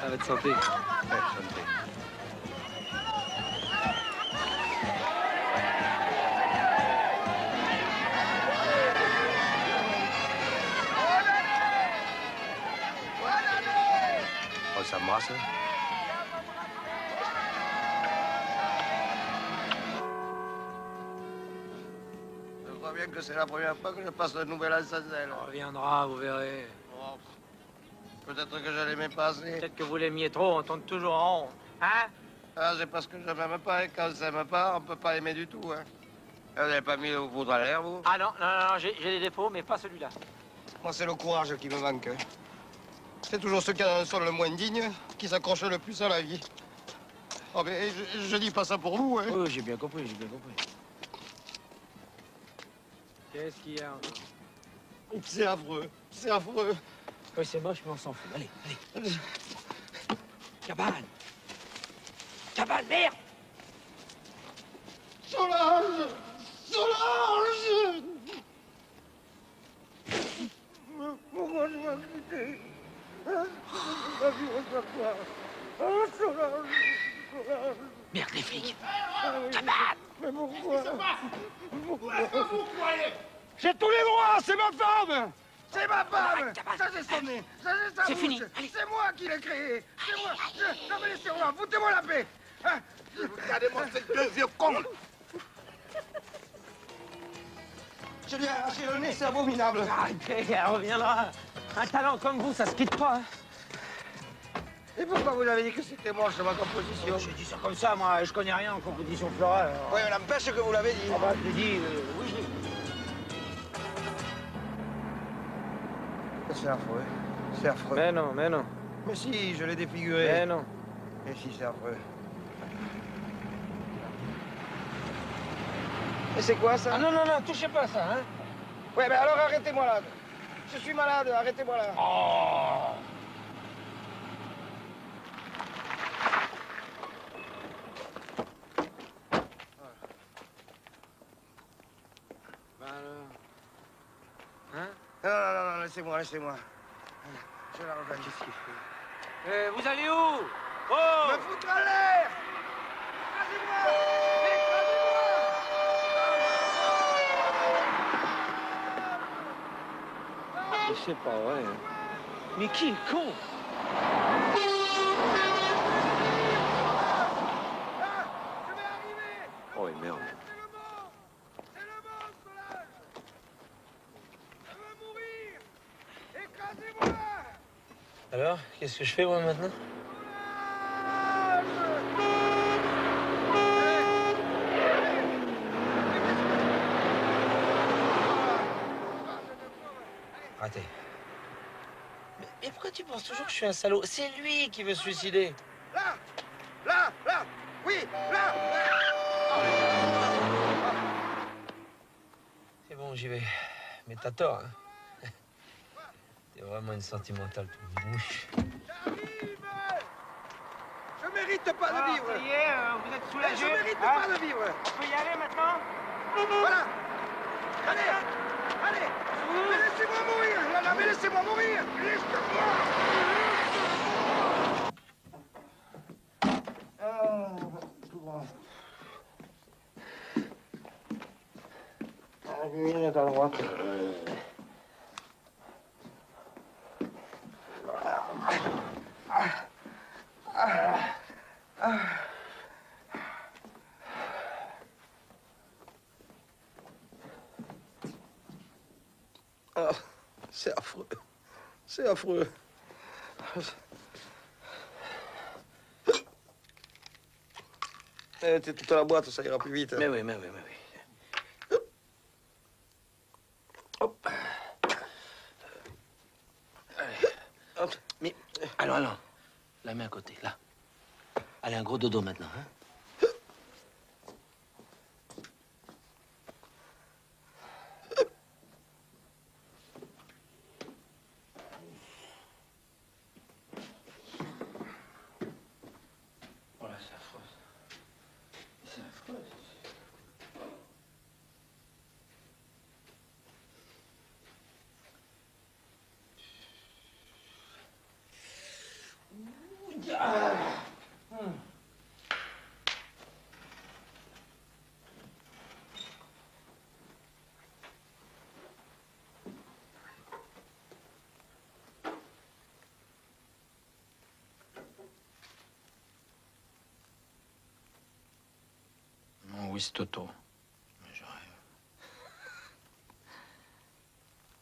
À votre santé. Ouais, santé. On s'embrasse. Je crois bien que c'est la première fois que je passe le nouvel an sans elle. On reviendra, vous verrez. Oh, peut-être que je l'aimais pas assez. Peut-être que vous l'aimiez trop, on tourne toujours en rond. Hein? Ah, c'est parce que je m'aime pas, et quand on s'aime pas, on peut pas aimer du tout, hein. Vous n'avez pas mis le poudre à l'air, vous? Ah non, non, non, j'ai des défauts, mais pas celui-là. Moi, c'est le courage qui me manque. Hein. C'est toujours ceux qui en sont le moins dignes qui s'accrochent le plus à la vie. Oh, mais je dis pas ça pour vous, hein. Oui, j'ai bien compris, j'ai bien compris. Qu'est-ce qu'il y a encore? C'est affreux, c'est affreux. Oui, c'est moche, mais on s'en fout. Allez, allez. Cabane! Cabane, merde! Solange! Solange! Pourquoi je m'en quitté? Ma vie autrefois. Oh, Solange! Solange! Merde, les flics! Cabane! Mais pourquoi? J'ai tous les droits, c'est ma femme! C'est ma femme! Ça, c'est son nez! Ça, c'est sa bouche! Fini. C'est moi qui l'ai créé! C'est moi! Non, mais laissez-moi! Foutez-moi la paix! Hein? Regardez-moi ces deux vieux cons! Je lui ai arraché le nez, c'est abominable! Arrêtez, elle reviendra. Un talent comme vous, ça se quitte pas. Et pourquoi vous avez dit que c'était moche, ma composition? J'ai dit ça comme ça, moi, je connais rien en composition florale. Alors... Oui, mais n'empêche que vous l'avez dit. Ah bah, je l'ai dit, oui. C'est affreux. C'est affreux. Mais non, mais non. Mais si, je l'ai défiguré. Mais non. Et si, c'est affreux. Et c'est quoi, ça? Ah non, non, non, touchez pas à ça, hein. Ouais, mais alors arrêtez-moi là. Je suis malade, arrêtez-moi là. Oh. Bah alors... Hein? Non, non, non, non, laissez-moi, laissez-moi. Je la regarde. Qu'est-ce qu'il fait? Vous allez où? Oh! Me foutre à l'air! Écrasez-moi! Écrasez-moi! C'est pas vrai. Hein. Mais qui est con? Oh, merde. C'est le monstre, là! Je veux mourir! Écrasez-moi! Alors, qu'est-ce que je fais, moi, maintenant? Raté. Mais pourquoi tu penses toujours que je suis un salaud? C'est lui qui veut se suicider. Là! Là, là. Oui, là. C'est bon, j'y vais. Mais t'as tort, hein. T'es vraiment une sentimentale toute bouche. Je mérite pas de vivre. Ça y est, vous êtes soulagé. Je mérite hein? pas de vivre. On peut y aller maintenant? Voilà. Allez, allez. Mais laissez-moi mourir, là, là, mais laissez-moi mourir. La lumière est à droite. Ah, c'est affreux. C'est affreux. T'es toute la boîte, ça ira plus vite. Mais oui, mais oui, mais oui. Hop. Allez. Hop. Mais, allons. La main à côté, là. Allez, un gros dodo maintenant, hein. Oui, c'est Toto. Mais je rêve.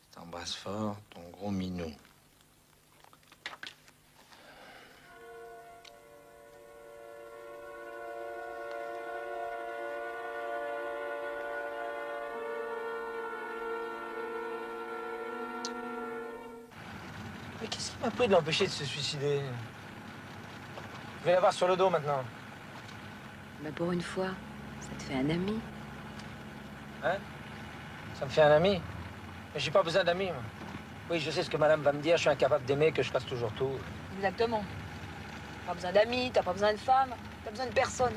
Je t'embrasse fort, ton gros minou. Mais qu'est-ce qui m'a pris de l'empêcher de se suicider? Je vais l'avoir sur le dos maintenant. Bah pour une fois, ça te fait un ami. Hein? Ça me fait un ami? Mais j'ai pas besoin d'amis, moi. Oui, je sais ce que madame va me dire, je suis incapable d'aimer, que je fasse toujours tout. Exactement. T'as pas besoin d'amis, t'as pas besoin de femmes, t'as besoin de personne.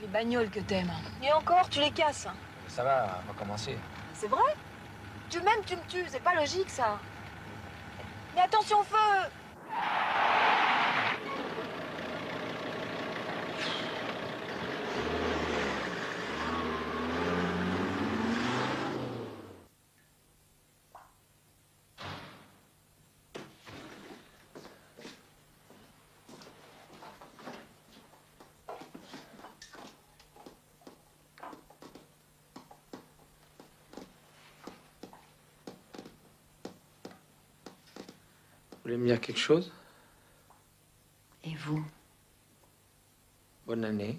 Les bagnoles que t'aimes. Et encore, tu les casses. Ça va, on va commencer. C'est vrai? Tu m'aimes, tu me tues, c'est pas logique ça. Mais attention, feu! Vous voulez me dire quelque chose? Et vous? Bonne année.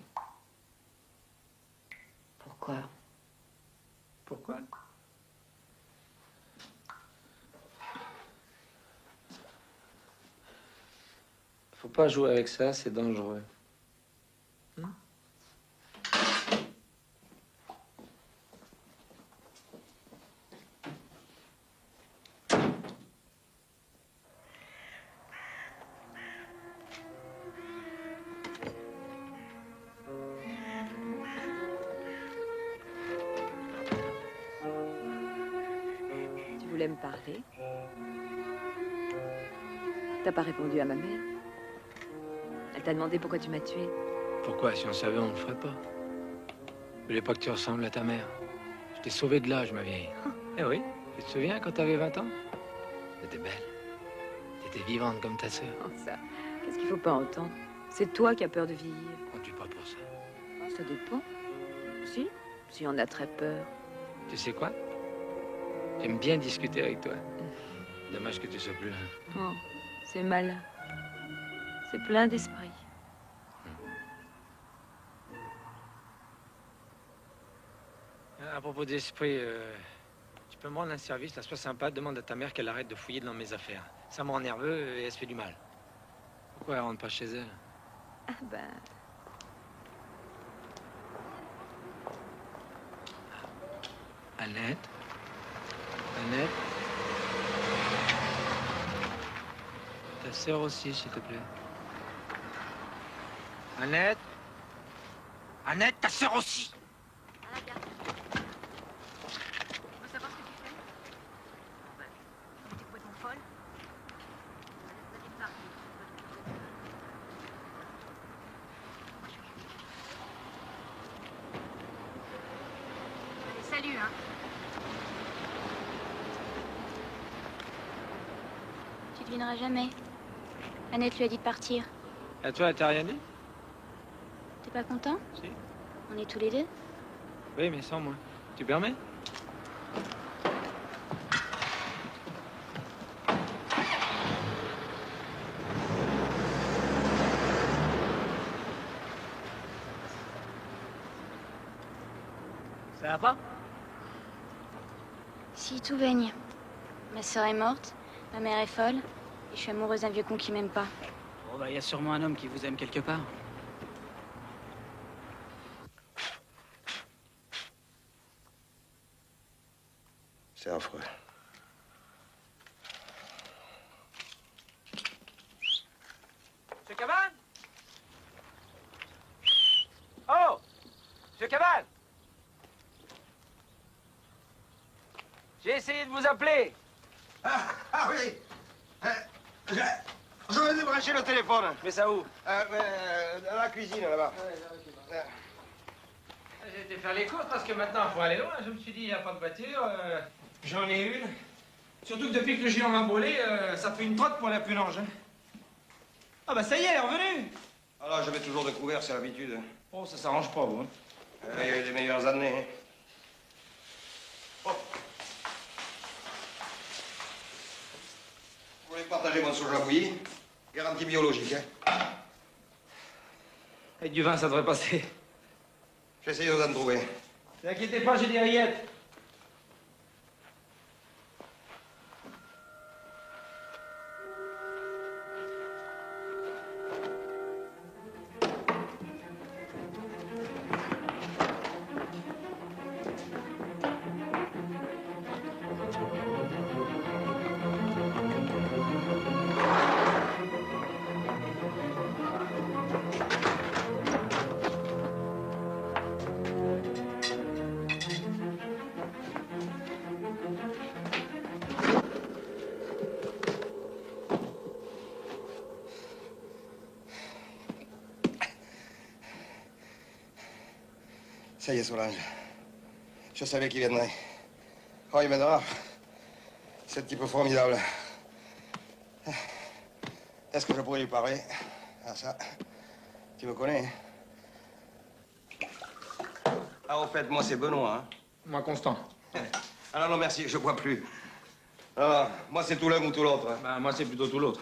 Pourquoi? Pourquoi? Faut pas jouer avec ça, c'est dangereux. Tu voulais me parler? T'as pas répondu à ma mère? Elle t'a demandé pourquoi tu m'as tué. Pourquoi? Si on savait, on le ferait pas. Je voulais pas que tu ressembles à ta mère. Je t'ai sauvé de l'âge, ma vieille. Eh oui, tu te souviens quand t'avais 20 ans? T'étais belle. T'étais vivante comme ta sœur. Oh, ça, qu'est-ce qu'il faut pas entendre? C'est toi qui as peur de vieillir. On tue pas pour ça. Ça dépend. Si on a très peur. Tu sais quoi? J'aime bien discuter avec toi. Dommage que tu sois plus là. Oh, c'est malin. C'est plein d'esprit. À propos d'esprit, tu peux me rendre un service, là, sois sympa, demande à ta mère qu'elle arrête de fouiller dans mes affaires. Ça me rend nerveux et elle se fait du mal. Pourquoi elle rentre pas chez elle? Ah ben... Annette. Annette. Ta sœur aussi, s'il te plaît. Annette. Annette, ta sœur aussi. Tu veux savoir ce que tu fais? Ben, t'es complètement folle. Allez, salut, hein. Tu devineras jamais. Annette lui a dit de partir. Et toi, elle t'a rien dit? T'es pas content? Si. On est tous les deux. Oui, mais sans moi. Tu permets? Ça va pas? Si, tout baigne. Ma sœur est morte, ma mère est folle, et je suis amoureuse d'un vieux con qui m'aime pas. Oh bah, y a sûrement un homme qui vous aime quelque part. C'est affreux. Monsieur Cabane? Oh! Monsieur Cabane? J'ai essayé de vous appeler. Ah oui. J'aurais débranché le téléphone. Mais ça où? Dans la cuisine, là-bas. J'ai été faire les courses parce que maintenant, il faut aller loin. Je me suis dit, il n'y a pas de voiture. J'en ai une. Surtout que depuis que le géant m'a brûlé, ça fait une trotte pour la punange. Hein. Ah bah ça y est, elle est revenue. Alors, je mets toujours de couvert, c'est l'habitude. Oh, ça s'arrange pas, vous. Hein. Il y a eu des meilleures années. Hein. Oh. Vous voulez partager mon soja bouilli? Garantie biologique, hein? Avec du vin, ça devrait passer. J'essaye de vous en trouver. Ne vous inquiétez pas, j'ai des rillettes. Ça y est, Solange. Je savais qu'il viendrait. Oh, il m'aidera. C'est un type formidable. Est-ce que je pourrais lui parler? Ah, ça, tu me connais, hein? Ah, au fait, moi, c'est Benoît, hein? Moi, Constant. Ah non, non, merci, je bois plus. Ah, moi, c'est tout l'un ou tout l'autre. Hein. Bah, moi, c'est plutôt tout l'autre.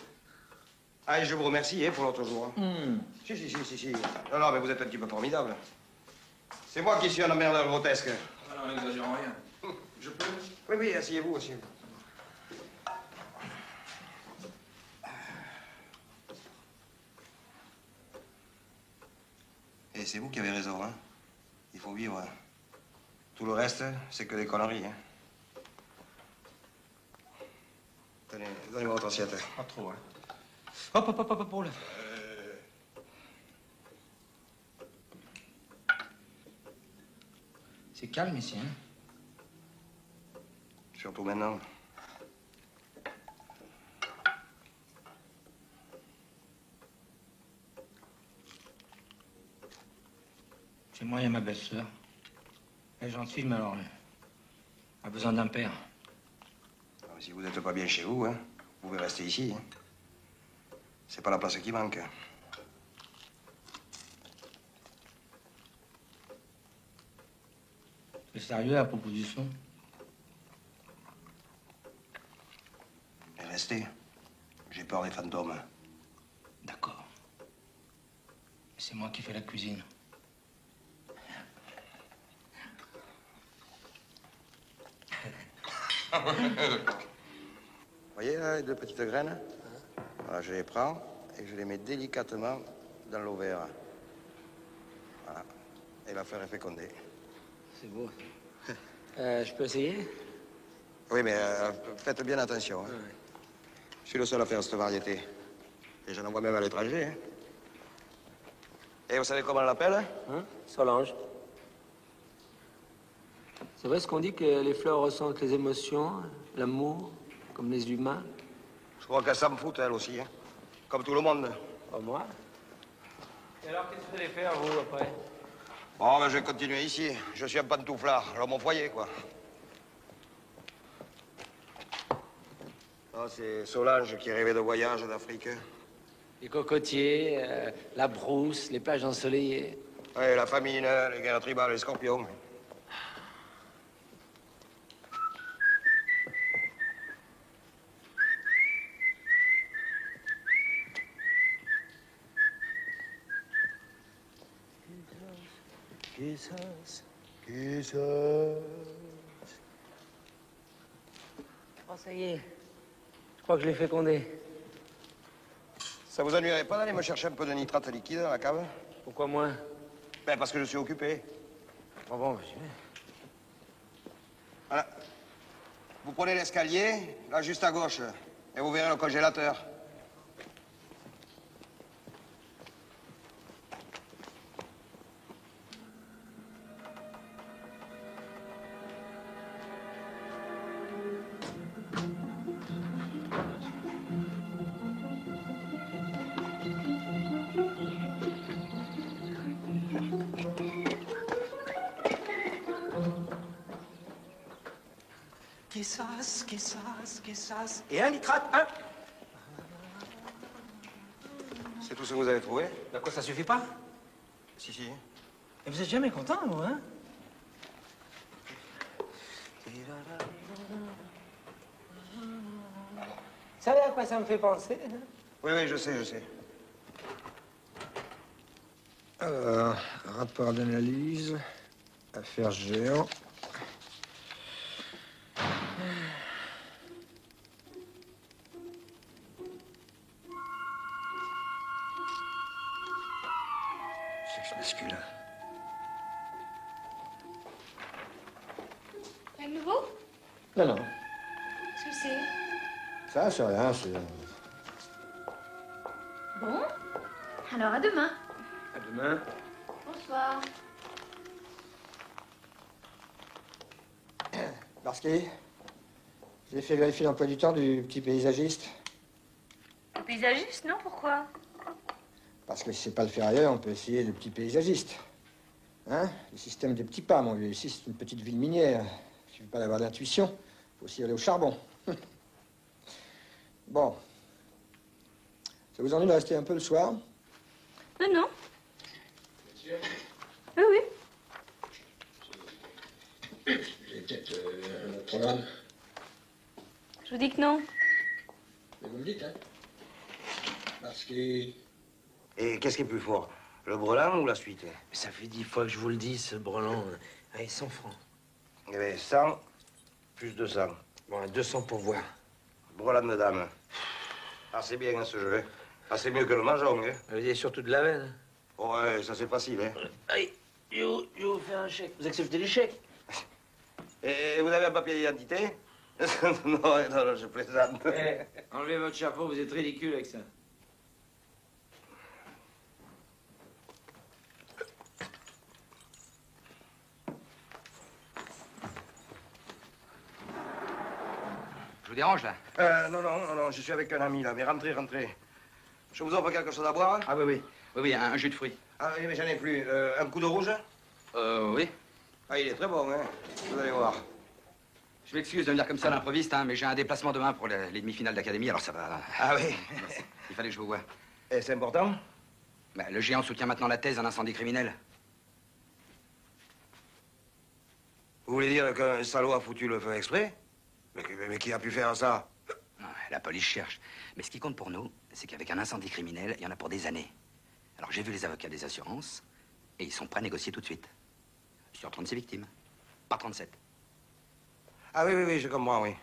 Ah, et je vous remercie, hein, pour l'autre jour. Hein. Si. Non, non, mais vous êtes un petit peu formidable. C'est moi qui suis un emmerdeur grotesque. Ah non, n'exagérons rien. Je peux? Oui, oui, asseyez-vous, asseyez-vous. Et c'est vous qui avez raison, hein. Il faut vivre. Tout le reste, c'est que des conneries, hein. Tenez, donnez-moi votre assiette. Pas trop, hein. Hop, là. C'est calme ici, hein. Surtout maintenant. Chez moi, il y a ma belle-sœur. Elle est gentille, mais alors, elle a besoin d'un père. Si vous n'êtes pas bien chez vous, hein, vous pouvez rester ici. Hein. C'est pas la place qui manque. C'est sérieux, la proposition? Et restez. J'ai peur des fantômes. D'accord. C'est moi qui fais la cuisine. Vous voyez, là, les deux petites graines? Voilà, je les prends et je les mets délicatement dans l'ovaire. Voilà. Et l'affaire est fécondée. C'est beau. Je peux essayer? Oui, mais faites bien attention. Hein. Ouais. Je suis le seul à faire cette variété. Et j'en envoie même à l'étranger. Hein. Et vous savez comment on l'appelle? Hein? Solange. C'est vrai ce qu'on dit que les fleurs ressentent les émotions, l'amour, comme les humains? Je crois qu'elle s'en fout, elle aussi. Hein. Comme tout le monde. Pas moi. Et alors, qu'est-ce que vous allez faire, vous, après? Bon, ben, je vais continuer ici. Je suis un pantouflard, l'homme au foyer, quoi. Ah, c'est Solange qui rêvait de voyage d'Afrique. Les cocotiers, la brousse, les plages ensoleillées. Oui, la famine, les guerres tribales, les scorpions. Oh, ça y est. Je crois que je l'ai fécondé. Ça vous ennuierait pas d'aller me chercher un peu de nitrate liquide dans la cave? Pourquoi moi? Ben, parce que je suis occupé. Oh bon, j'y vais. Voilà. Vous prenez l'escalier, là, juste à gauche, et vous verrez le congélateur. Quissas. Et un nitrate, un. C'est tout ce que vous avez trouvé? D'accord, ça suffit pas? Si, si. Et vous êtes jamais content, vous, hein? Vous savez à quoi ça me fait penser? Oui, oui, je sais, je sais. Alors, rapport d'analyse, affaire géant. Sexe masculin. Rien de nouveau? Non, non. Qu'est-ce que c'est? Ça, c'est rien, c'est... Bon, alors à demain. À demain. Bonsoir. Barsky, j'ai fait vérifier l'emploi du temps du petit paysagiste. Le paysagiste, non? Pourquoi? Parce que si c'est pas le ferrailleur, on peut essayer le petit paysagiste. Hein? Le système des petits pas, mon vieux. Ici, c'est une petite ville minière. Il suffit pas d'avoir d'intuition. Il faut aussi aller au charbon. Bon. Ça vous ennuie de rester un peu le soir? Non, non. Oui, oui. J'ai peut-être un autre programme. Je vous dis que non. Mais vous me dites, hein? Parce que... Et qu'est-ce qui est plus fort? Le brelan ou la suite? Ça fait 10 fois que je vous le dis, ce brelan. Allez, 100 francs. Eh bien, 100 plus 200. Bon, 200 pour voir. Brelan de dame. Ah, c'est bien, hein, ce jeu. Ah, c'est mieux que le mahjong, hein. Vous avez surtout de la veine. Ouais, ça, c'est facile, hein. Allez, je vous fais un chèque. Vous acceptez les chèques? Et vous avez un papier d'identité? Non, non, je plaisante. Enlevez votre chapeau, vous êtes ridicule avec ça. Je vous dérange, là? Non, je suis avec un ami, là, mais rentrez, rentrez. Je vous offre quelque chose à boire? Ah, oui, un jus de fruits. Ah oui, mais j'en ai plus. Un coup de rouge? Oui. Ah, il est très bon, hein. Vous allez voir. Je m'excuse de venir comme ça à l'improviste, hein, mais j'ai un déplacement demain pour les demi-finales d'académie, alors ça va... Ah oui? Il fallait que je vous voie. Et c'est important? Bah, le géant soutient maintenant la thèse d'un incendie criminel. Vous voulez dire qu'un salaud a foutu le feu exprès? Mais qui a pu faire ça? Non, la police cherche. Mais ce qui compte pour nous, c'est qu'avec un incendie criminel, il y en a pour des années. Alors j'ai vu les avocats des assurances, et ils sont prêts à négocier tout de suite. Sur 36 victimes, pas 37. Ah oui, je comprends, oui.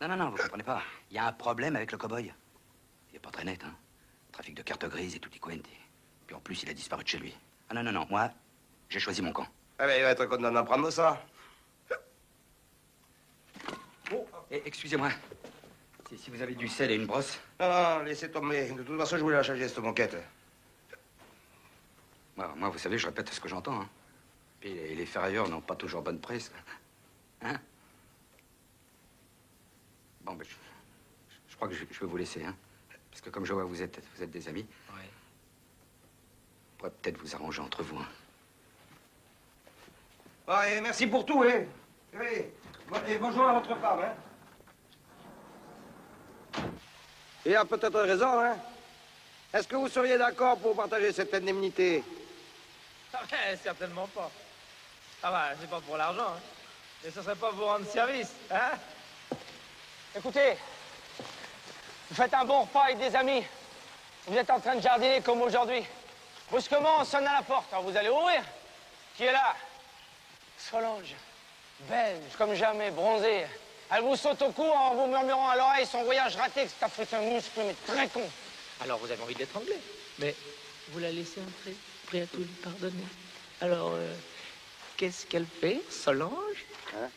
Non, vous comprenez pas. Il y a un problème avec le cow-boy. Il est pas très net, hein. Trafic de cartes grises et tutti quanti. Puis en plus, il a disparu de chez lui. Ah non, non, non, moi, j'ai choisi mon camp. Ah ben, il va être content d'apprendre ça. Oh, excusez-moi. Si vous avez du sel et une brosse. Non, non, laissez tomber. De toute façon, je voulais la changer, cette moquette. Moi, vous savez, je répète ce que j'entends. Hein. Puis les ferrailleurs n'ont pas toujours bonne presse. Hein? Bon, ben, je crois que je vais vous laisser, hein. Parce que comme je vois, vous êtes des amis. Ouais. Vous pourrez peut-être vous arranger entre vous. Hein. Ouais, merci pour tout, hein. Oui. Et bonjour à votre femme, hein. Il a peut-être raison, hein. Est-ce que vous seriez d'accord pour partager cette indemnité? Certainement pas. Ah bah, c'est pas pour l'argent, hein. Mais ce serait pas pour rendre service, hein? Écoutez, vous faites un bon repas avec des amis. Vous êtes en train de jardiner comme aujourd'hui. Brusquement, on sonne à la porte. Alors vous allez ouvrir. Qui est là? Solange. Belge, comme jamais, bronzée. Elle vous saute au cou en vous murmurant à l'oreille son voyage raté, que cet africain muscle, mais très con. Alors vous avez envie de l'étrangler. Mais vous la laissez entrer, prêt à tout lui pardonner. Alors, qu'est-ce qu'elle fait, Solange? Hein?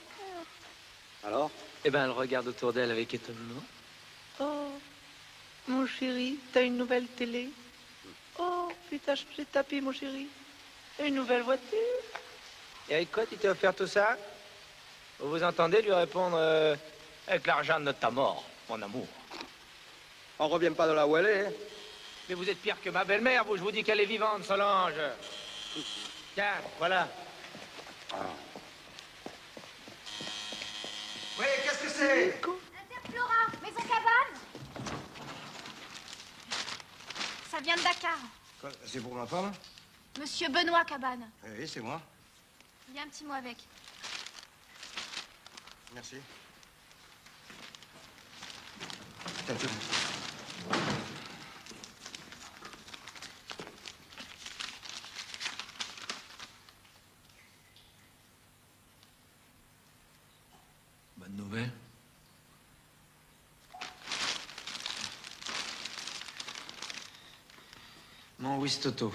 Alors? Eh ben, elle regarde autour d'elle avec étonnement. Oh, mon chéri, t'as une nouvelle télé? Oh, puis t'as changé de tapis, mon chéri. Et une nouvelle voiture? Et avec quoi tu t'es offert tout ça? Vous vous entendez lui répondre avec l'argent de ta mort, mon amour. On revient pas de là où elle est, hein. Mais vous êtes pire que ma belle-mère, vous. Je vous dis qu'elle est vivante, Solange. Tiens, voilà. Oui, qu'est-ce que c'est? Interflora, maison cabane. Ça vient de Dakar. C'est pour ma femme? Monsieur Benoît Cabane. Oui, c'est moi. Il y a un petit mot avec. Merci. Tiens, tiens. Bonne nouvelle. Mon Wistoto.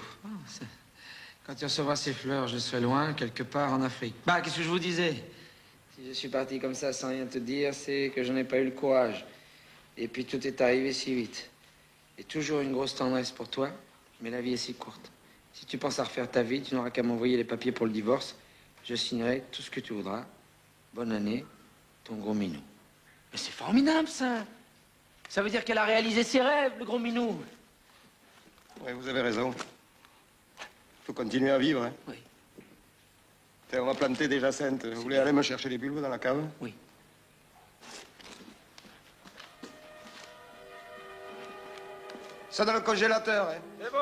Quand tu recevras ces fleurs, je serai loin, quelque part en Afrique. Bah, qu'est-ce que je vous disais? Si je suis parti comme ça sans rien te dire, c'est que je n'ai pas eu le courage. Et puis tout est arrivé si vite. Et toujours une grosse tendresse pour toi, mais la vie est si courte. Si tu penses à refaire ta vie, tu n'auras qu'à m'envoyer les papiers pour le divorce. Je signerai tout ce que tu voudras. Bonne année, ton gros minou. Mais c'est formidable, ça. Ça veut dire qu'elle a réalisé ses rêves, le gros minou. Oui, vous avez raison. Faut continuer à vivre, hein. Oui. Tiens, on va planter des jacinthes. Vous voulez aller me chercher les bulbes dans la cave? Oui. Ça dans le congélateur, hein. C'est bon.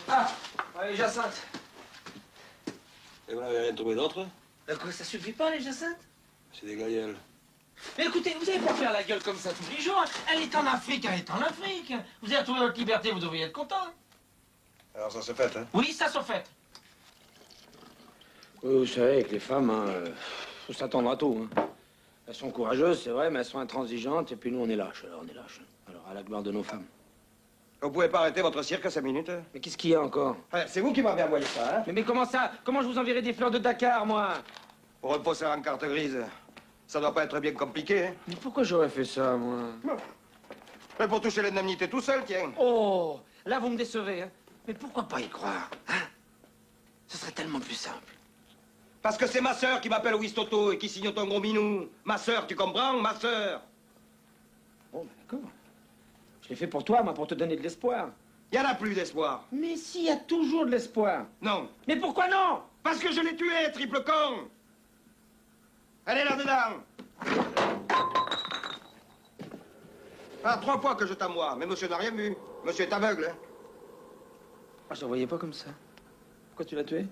Ah, ouais, Jacinthe. Et vous n'avez rien trouvé d'autre? Quoi, ça suffit pas, les Jacinthes? C'est des gaillelles. Mais écoutez, vous allez pas faire la gueule comme ça tous les jours. Elle est en Afrique, elle est en Afrique. Vous avez retrouvé votre liberté, vous devriez être content. Alors ça se fait, hein? Oui, ça se fait. Oui, vous savez, avec les femmes, faut s'attendre à tout. Hein. Elles sont courageuses, c'est vrai, mais elles sont intransigeantes, et puis nous, on est lâches. Alors, on est lâches. Alors, à la gloire de nos femmes. Vous pouvez pas arrêter votre cirque à 5 minutes? Mais qu'est-ce qu'il y a encore? C'est vous qui m'avez envoyé ça, hein? Mais comment ça? Comment je vous enverrai des fleurs de Dakar, moi? Pour reposer en carte grise. Ça doit pas être bien compliqué, hein? Mais pourquoi j'aurais fait ça, moi? Mais pour toucher l'indemnité tout seul, tiens. Oh, là, vous me décevez, hein? Mais pourquoi pas y croire, hein? Ce serait tellement plus simple. Parce que c'est ma sœur qui m'appelle Wistoto et qui signe ton gros minou. Ma sœur, tu comprends? Ma sœur. Bon, ben d'accord. Je l'ai fait pour toi, moi, pour te donner de l'espoir. Il y en a plus d'espoir. Mais si, il y a toujours de l'espoir. Non. Mais pourquoi non? Parce que je l'ai tué, triple con. Elle est là-dedans. Ah, 3 fois que je t'amoie, mais monsieur n'a rien vu. Monsieur est aveugle, hein. Ah, je ne voyais pas comme ça. Pourquoi tu l'as tué?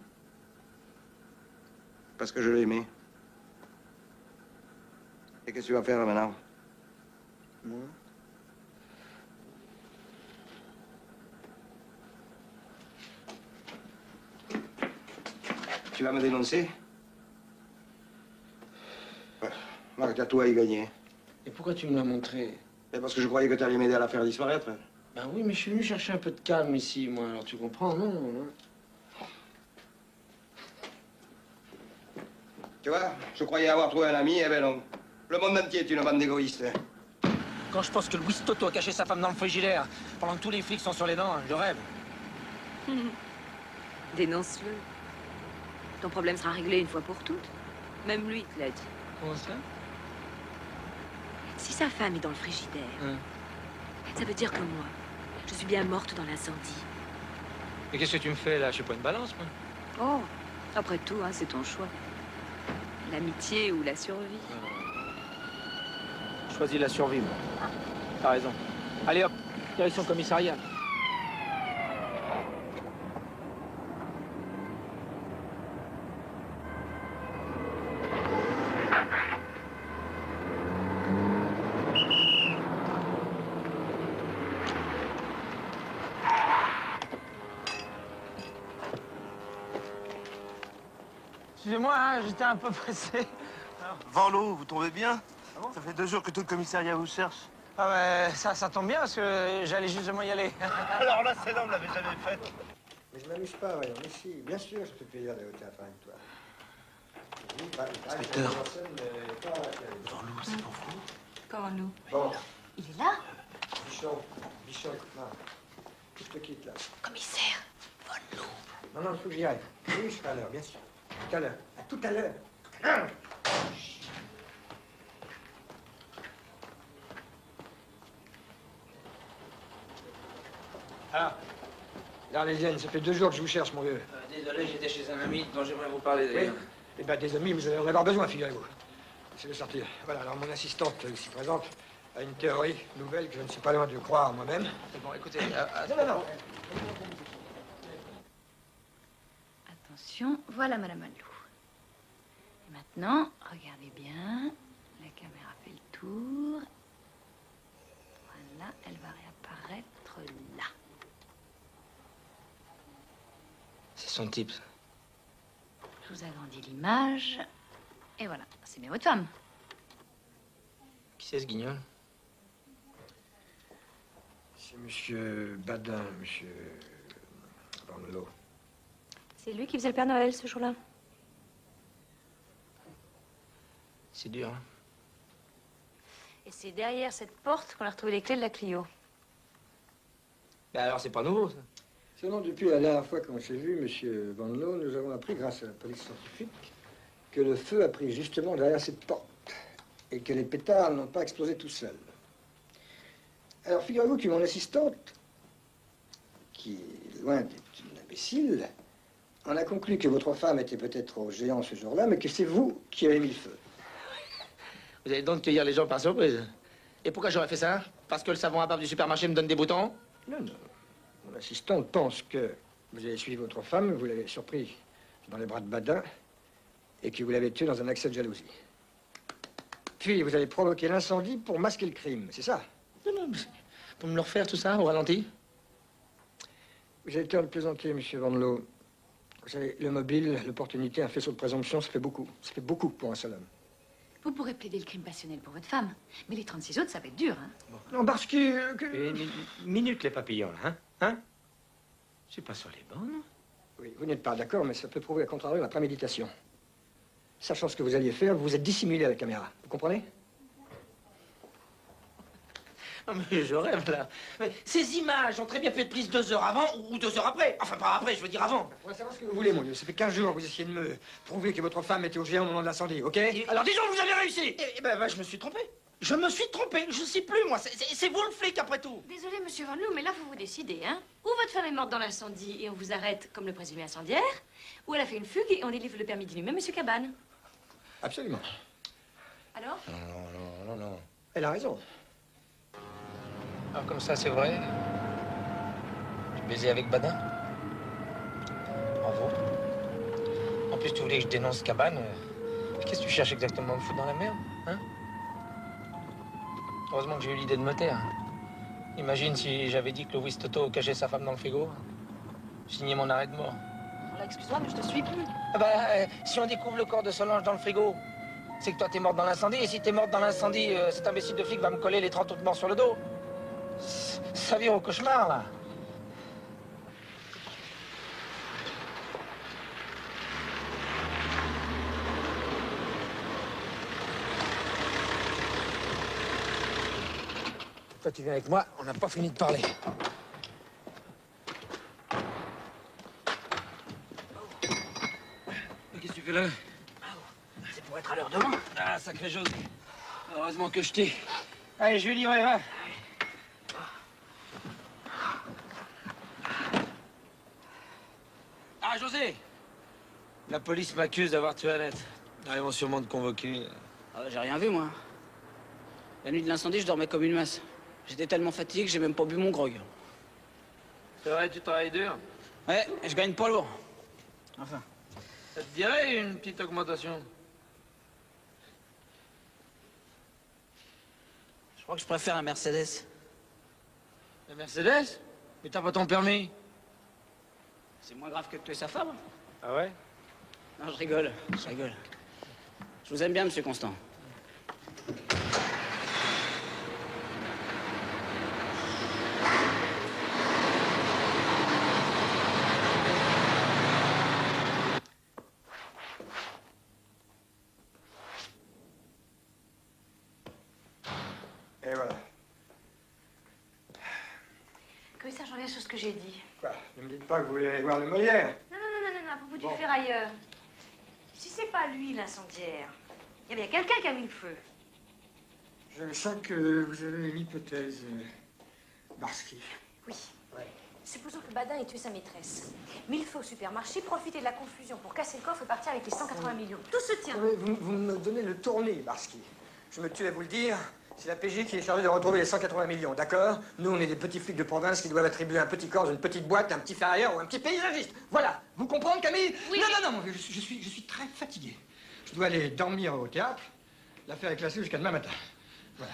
Parce que je l'aimais. Et qu'est-ce que tu vas faire là maintenant? Moi? Tu vas me dénoncer? Marc, t'as tout à y gagner. Et pourquoi tu me l'as montré? Mais parce que je croyais que t'allais m'aider à la faire disparaître. Ben oui, mais je suis venu chercher un peu de calme ici, moi. Alors tu comprends, non? Tu vois, je croyais avoir trouvé un ami, eh ben non. Le monde entier est une bande d'égoïstes. Quand je pense que Louis Toto a caché sa femme dans le frigidaire, pendant que tous les flics sont sur les dents, je rêve. Dénonce-le. Ton problème sera réglé une fois pour toutes. Même lui te l'a dit. Comment ça? Si sa femme est dans le frigidaire, ça veut dire que moi, je suis bien morte dans l'incendie. Mais qu'est-ce que tu me fais là? Je suis pas une balance, moi. Oh, après tout, hein, c'est ton choix. L'amitié ou la survie. Je choisis la survie, moi. T'as raison. Allez hop, direction commissariat. Excusez-moi, hein, j'étais un peu pressé. Vanloo, vous tombez bien? Ça fait 2 jours que tout le commissariat vous cherche. Ah ben, ça tombe bien parce que j'allais justement y aller. Alors là, c'est là, on l'avait jamais fait. Mais je m'amuse pas, voyons. Mais si, bien sûr, ça fait plaisir d'aller au théâtre avec toi. Inspecteur. Vanloo, c'est pour vous? Comment nous? Bon. Il est là? Bichon, écoute-moi. Je te quitte, là. Commissaire, Vanloo. Non, il faut que j'y aille. Oui, je serai à l'heure, bien sûr. Tout à l'heure. À tout à l'heure. Ah. L'Arlésienne, ça fait 2 jours que je vous cherche, mon vieux. Désolé, j'étais chez un ami dont j'aimerais vous parler d'ailleurs. Oui. Eh bien, des amis, vous allez en avoir besoin, figurez-vous. C'est de sortir. Voilà, alors mon assistante, ici présente, a une théorie nouvelle que je ne suis pas loin de croire moi-même. Bon, écoutez, non. Attention, voilà Madame Vanloo. Et maintenant, regardez bien. La caméra fait le tour. Voilà, elle va réapparaître là. C'est son type. Je vous agrandis l'image. Et voilà, c'est bien votre femme. Qui c'est ce guignol? C'est monsieur Badin, monsieur Vanloo. C'est lui qui faisait le Père Noël ce jour-là. C'est dur, hein? Et c'est derrière cette porte qu'on a retrouvé les clés de la Clio. Ben alors, c'est pas nouveau, ça. Seulement, depuis la dernière fois qu'on s'est vu, monsieur Vanloo, nous avons appris, grâce à la police scientifique, que le feu a pris justement derrière cette porte et que les pétards n'ont pas explosé tout seuls. Alors, figurez-vous que mon assistante, qui est loin d'être une imbécile, en a conclu que votre femme était peut-être au géant ce jour-là, mais que c'est vous qui avez mis le feu. Vous allez donc cueillir les gens par surprise. Et pourquoi j'aurais fait ça? Parce que le savon à barbe du supermarché me donne des boutons? Non, non. Mon assistante pense que vous avez suivi votre femme, vous l'avez surpris dans les bras de Badin, et que vous l'avez tué dans un accès de jalousie. Puis, vous avez provoqué l'incendie pour masquer le crime, c'est ça? Non, pour me le refaire, tout ça, au ralenti? Vous avez tort de plaisanter, monsieur Vanloo. Vous savez, le mobile, l'opportunité, un faisceau de présomption, ça fait beaucoup. Ça fait beaucoup pour un seul homme. Vous pourrez plaider le crime passionnel pour votre femme, mais les 36 autres, ça va être dur, hein? Non, parce que... Minute, les papillons, là, hein? Hein? Je suis pas sur les bornes. Oui, vous n'êtes pas d'accord, mais ça peut prouver à contrario la préméditation. Sachant ce que vous alliez faire, vous vous êtes dissimulé à la caméra. Vous comprenez? Non, mais je rêve, là. Mais ces images ont très bien pu être prises 2 heures avant ou 2 heures après. Enfin, pas après, je veux dire avant. On va savoir ce que vous voulez, mon Dieu. Ça fait 15 jours que vous essayez de me prouver que votre femme était au géant au moment de l'incendie, OK? Alors disons que vous avez réussi! Eh ben, je me suis trompé. Je me suis trompé. Je sais plus, moi. C'est vous le flic, après tout. Désolé, monsieur Vanloo, mais là, faut vous décider, hein? Ou votre femme est morte dans l'incendie et on vous arrête comme le présumé incendiaire, ou elle a fait une fugue et on délivre le permis d'inhumer, monsieur Cabane. Absolument. Alors? Non. Elle a raison. Alors, comme ça, c'est vrai? Tu baisais avec Badin? Bravo. En plus, tu voulais que je dénonce Cabane. Qu'est-ce que tu cherches exactement? Me foutre dans la merde? Hein? Heureusement que j'ai eu l'idée de me taire. Imagine si j'avais dit que Louis Toto cachait sa femme dans le frigo. Signé mon arrêt de mort. Alors là, excuse-moi, mais je te suis plus. Ah bah, si on découvre le corps de Solange dans le frigo, c'est que toi t'es morte dans l'incendie. Et si t'es morte dans l'incendie, cet imbécile de flic va me coller les 30 autres morts sur le dos. Ça vire au cauchemar, là. Toi, tu viens avec moi, on n'a pas fini de parler. Qu'est-ce que tu fais là? C'est pour être à l'heure demain. Ah, sacrée chose. Heureusement que je t'ai. Allez, je vais livrer, va. Ah, José! La police m'accuse d'avoir tué Annette. Ils vont sûrement te convoquer. Ah, j'ai rien vu, moi. La nuit de l'incendie, je dormais comme une masse. J'étais tellement fatigué que j'ai même pas bu mon grog. C'est vrai, tu travailles dur? Ouais, je gagne pas lourd. Enfin. Ça te dirait une petite augmentation? Je crois que je préfère un Mercedes. La Mercedes? Mais t'as pas ton permis? C'est moins grave que de tuer sa femme. Ah ouais? Non, je rigole, je rigole. Je vous aime bien, monsieur Constant. Et voilà. Commissaire, je reviens sur ce que j'ai dit. Quoi? Ne me dites pas que vous voulez aller voir le Molière. Non, à propos du Bon. ferrailleur. Si c'est pas lui, l'incendiaire, il y a bien quelqu'un qui a mis le feu. Je sens que vous avez une hypothèse, Barsky. Oui. Supposons que Badin ait tué sa maîtresse. Mis le feu au supermarché, profiter de la confusion pour casser le coffre et partir avec les 180 millions. Tout se tient. Oui, vous me donnez le tournis, Barsky. Je me tue à vous le dire. C'est la PJ qui est chargée de retrouver les 180 millions, d'accord? Nous, on est des petits flics de province qui doivent attribuer un petit corps, une petite boîte, un petit ferrailleur ou un petit paysagiste. Voilà. Vous comprenez, Camille? Oui. Non, je suis très fatigué. Je dois aller dormir au théâtre. L'affaire est classée jusqu'à demain matin. Voilà.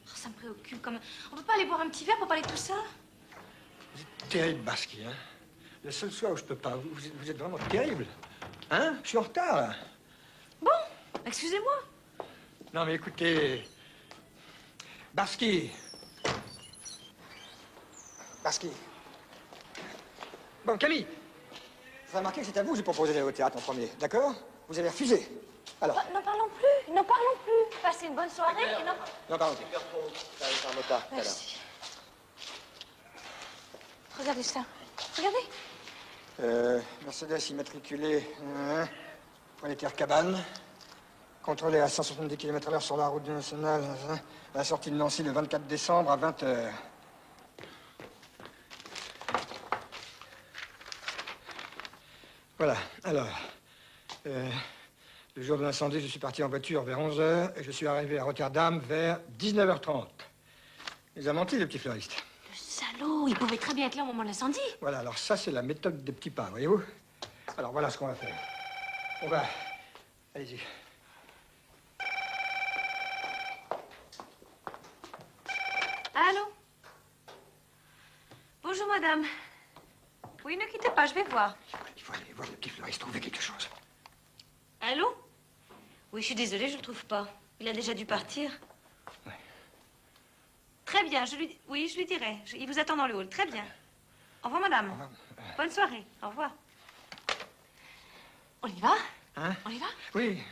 Oh, ça me préoccupe quand même. On peut pas aller boire un petit verre pour parler de tout ça? Vous êtes terrible, Barsky, hein? Le seul soir où je peux pas. Vous êtes vraiment terrible. Hein? Je suis en retard, là. Bon, excusez-moi. Non, mais écoutez... Barsky. Bon, Camille. Vous avez remarqué que c'est à vous que j'ai proposé d'aller au théâtre en premier, d'accord? Vous avez refusé. Alors... N'en parlons plus. Passez une bonne soirée et non... Non, pardon. Merci. Regardez ça. Regardez. Mercedes immatriculée, pour les terres cabanes. Contrôlé à 170 km/h sur la route nationale, à la sortie de Nancy le 24 décembre à 20h. Voilà, alors, le jour de l'incendie, je suis parti en voiture vers 11h et je suis arrivé à Rotterdam vers 19h30. Il a menti, le petit fleuriste. Le salaud, il pouvait très bien être là au moment de l'incendie. Voilà, alors ça, c'est la méthode des petits pas, voyez-vous? Alors, voilà ce qu'on va faire. On va... Allez-y. Allô? Bonjour, madame. Oui, ne quittez pas, je vais voir. Il faut aller voir le petit fleuriste, trouver quelque chose. Allô? Oui, je suis désolée, je le trouve pas. Il a déjà dû partir. Ouais. Très bien, je lui dirai. Il vous attend dans le hall. Très bien. Au revoir, madame. Au revoir. Bonne soirée. Au revoir. On y va? Hein? On y va? Oui.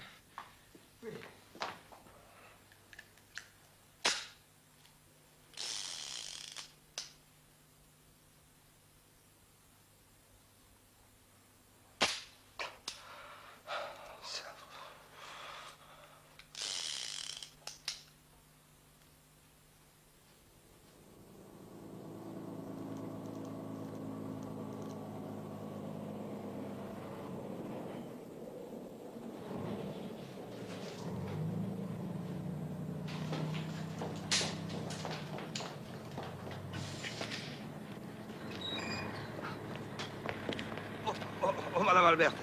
Oh, Madame Albert.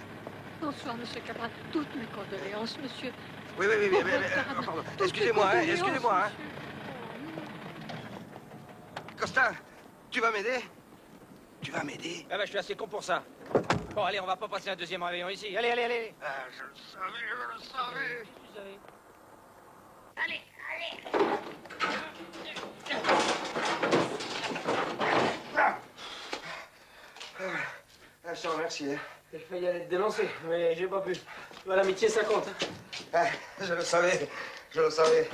Bonsoir, Monsieur Cabral. Toutes mes condoléances, monsieur. Oui, Pardon. pardon. Excusez-moi, excusez-moi. Augustin, tu vas m'aider? Tu vas m'aider? Ah bah, je suis assez con pour ça. Bon, allez, on va pas passer un deuxième réveillon ici. Allez, allez, allez. Ah, je le savais. Allez, allez. Je te remercie. Hein. J'ai failli aller te dénoncer, mais j'ai pas pu. L'amitié, ça compte. Ah, je le savais. Je le savais.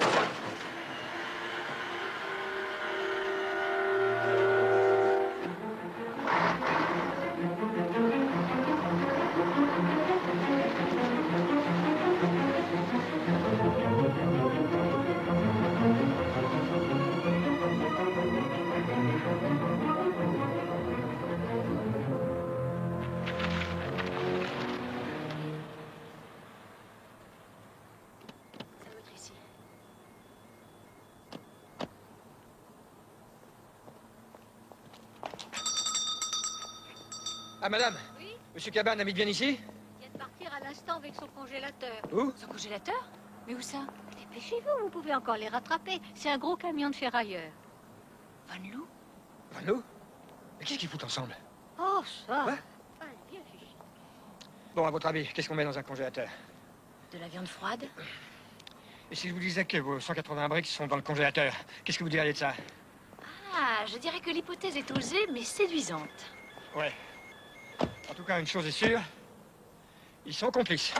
Ah, madame. Oui? Monsieur Cabane habite bien ici? Il vient de partir à l'instant avec son congélateur. Où? Son congélateur? Mais où ça? Dépêchez-vous, vous pouvez encore les rattraper. C'est un gros camion de ferrailleurs. Van Loo? Van Loo? Mais qu'est-ce qu'ils foutent ensemble? Oh, ça. Ouais. Bon, à votre avis, qu'est-ce qu'on met dans un congélateur? De la viande froide? Et si je vous disais que vos 180 briques sont dans le congélateur, qu'est-ce que vous diriez de ça? Ah, je dirais que l'hypothèse est osée, mais séduisante. Ouais. En tout cas, une chose est sûre, ils sont complices.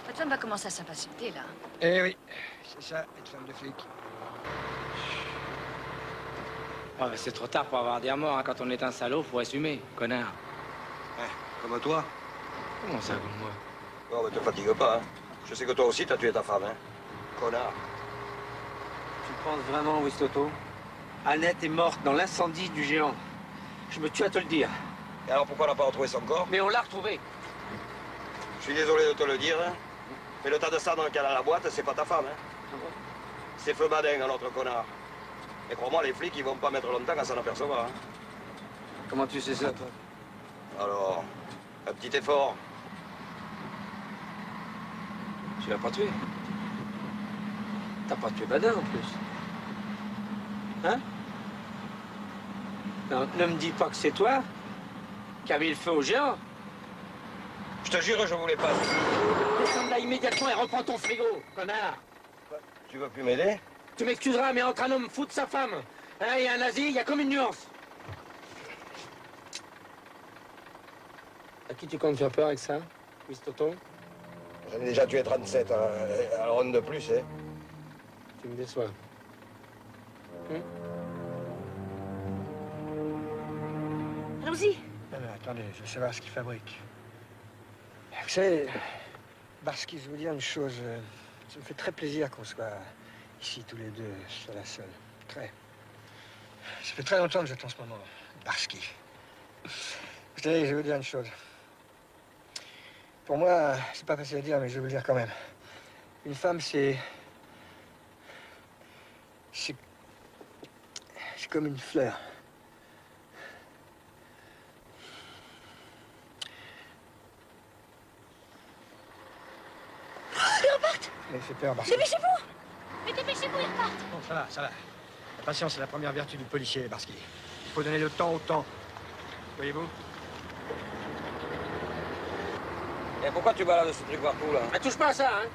Votre femme va commencer à s'impatienter, là. Eh oui, c'est ça, être femme de flic. Ah, bah, c'est trop tard pour avoir des morts, hein. Quand on est un salaud, faut assumer, connard. Ouais, comme toi. Comment ça, comme moi? Non, mais te fatigue pas, hein. Je sais que toi aussi, t'as tué ta femme, hein. Connard. Tu penses vraiment, Wistoto? Annette est morte dans l'incendie du géant. Je me tue à te le dire. Et alors pourquoi on n'a pas retrouvé son corps? Mais on l'a retrouvé. Je suis désolé de te le dire, hein. Mais le tas de sang dans lequel a la boîte, c'est pas ta femme, hein. C'est Feu Badin, un autre connard. Et crois-moi, les flics, ils vont pas mettre longtemps à s'en apercevoir, hein. Comment tu sais ça, toi? Alors, un petit effort. Tu l'as pas tué. T'as pas tué Badin, en plus. Hein? Non, ne me dis pas que c'est toi qui as mis le feu au géant. Je te jure, je voulais pas. Descends là immédiatement et reprends ton frigo, connard. Tu veux plus m'aider? Tu m'excuseras, mais entre un homme fou de sa femme et un nazi, il y a comme une nuance. À qui tu comptes faire peur avec ça, Wistoto? J'en ai déjà tué 37, hein. Alors on de plus, hein. Tu me déçois. Allons-y. Non, mais attendez, je veux savoir ce qu'il fabrique. Vous savez, Barsky, je veux dire une chose. Ça me fait très plaisir qu'on soit ici tous les deux, sur la seule. Très. Ça fait très longtemps que j'attends ce moment. Barsky. Vous savez, je veux dire une chose. Pour moi, c'est pas facile à dire, mais je vais vous le dire quand même. Une femme, c'est comme une fleur. Ils repartent. Ça m'a fait peur, Barsky. Dépêchez-vous. Mais dépêchez-vous, ils repartent. Bon, ça va, ça va. La patience est la première vertu du policier, Barsky. Il faut donner le temps au temps. Voyez-vous? Et pourquoi tu balades ce truc partout, là? Mais touche pas à ça, hein!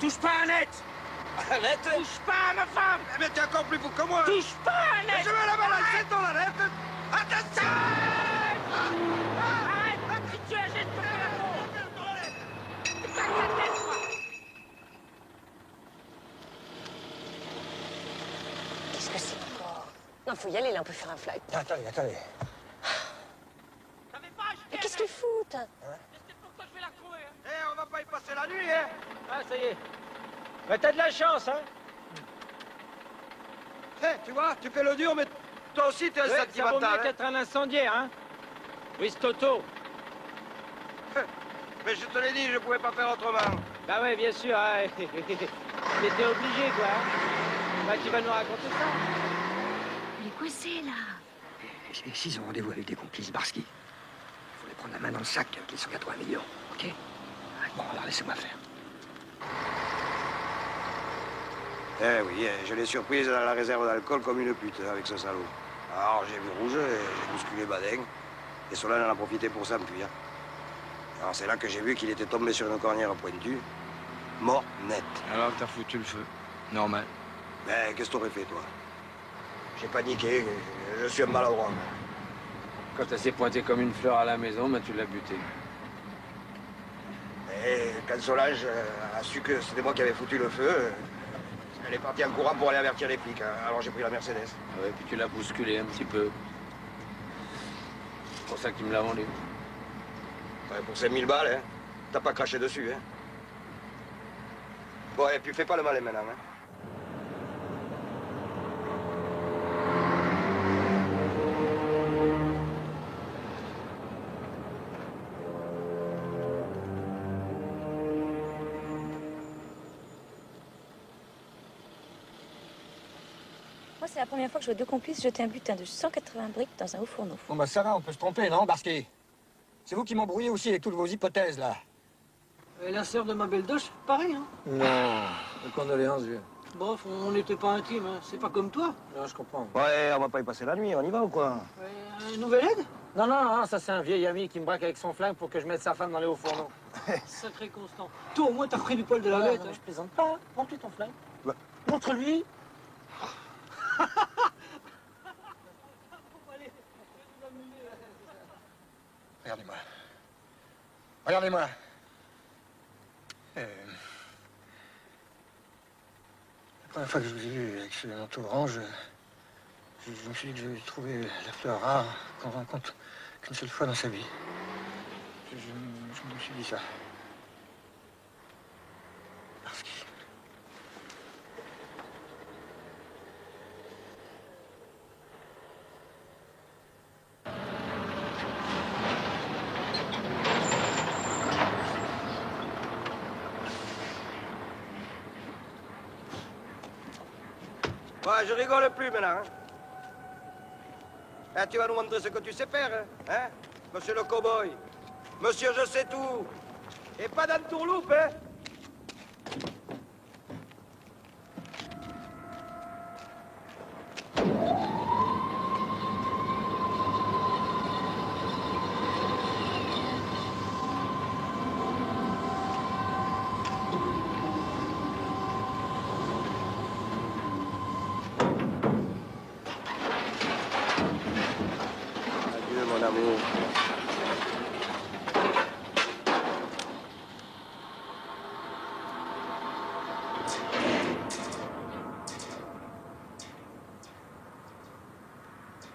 Touche pas à Annette! Annette? Touche pas à ma femme! Mais t'es encore plus fou que moi! Touche pas à Annette! Je veux la balancer dans la lettre! Attention! Arrête! Si tu agites, je te fais la peau! Tac la tête, moi! Qu'est-ce que c'est encore? Non, faut y aller, là, on peut faire un flight. Attendez, attendez. Mais qu'est-ce qu'ils foutent? On va pas y passer la nuit, hein? Ah, ça y est. Mais t'as de la chance, hein? Tu vois, tu fais le dur, mais toi aussi, t'es un Ouais, sentimental. ça vaut mieux qu'être un incendiaire, hein? Wistoto. Mais je te l'ai dit, je pouvais pas faire autrement. Bah ouais, bien sûr, hein. T'étais obligé, quoi. Hein. Bah, tu vas nous raconter ça. Il est coincé, là. Et s'ils ont rendez-vous avec des complices, Barsky, il faut les prendre la main dans le sac avec les 180 millions, ok? Bon, alors laissez-moi faire. Eh oui, je l'ai surprise dans la réserve d'alcool comme une pute avec ce salaud. Alors j'ai vu rouge, j'ai bousculé Badin, et Solène en a profité pour s'enfuir. Alors c'est là que j'ai vu qu'il était tombé sur une cornière pointue, mort net. Alors t'as foutu le feu. Normal. Ben, qu'est-ce que t'aurais fait, toi? J'ai paniqué, je suis un maladroit. Quand elle s'est pointée comme une fleur à la maison, ben tu l'as buté. Et quand Solange a su que c'était moi qui avais foutu le feu, elle est partie en courant pour aller avertir les flics. Alors j'ai pris la Mercedes. Ah ouais, puis tu l'as bousculé un petit peu. C'est pour ça qu'il me l'a vendu. Ouais, pour 5000 balles, hein. T'as pas craché dessus, hein. Bon, et puis fais pas le malin maintenant, hein. Moi, c'est la première fois que je vois deux complices jeter un butin de 180 briques dans un haut fourneau. Bon, bah ça va, on peut se tromper, non, Barsky? C'est vous qui m'embrouillez aussi avec toutes vos hypothèses, là. Et la sœur de ma belle Doche, pareil, hein. Non, mes condoléances, vieux. Bof, on n'était pas intimes, hein. C'est pas comme toi. Non, je comprends. Ouais, on va pas y passer la nuit, on y va ou quoi? Une nouvelle aide? Non, non, non, ça c'est un vieil ami qui me braque avec son flingue pour que je mette sa femme dans les hauts fourneaux. Sacré Constant. Toi, au moins, t'as pris du poil de la bête. Je plaisante pas. Montre-lui ton flingue. Ouais. Montre-lui. Regardez-moi. Regardez-moi. La première fois que je vous ai vu avec ce manteau orange, je me suis dit que j'avais trouvé la fleur rare qu'on rencontre qu'une seule fois dans sa vie. Je me suis dit ça. Parce que... Ouais, je rigole plus maintenant, hein. Tu vas nous montrer ce que tu sais faire, hein, monsieur le cow-boy. Monsieur, je sais tout. Et pas d'entourloupe, hein. Adieu, mon amour.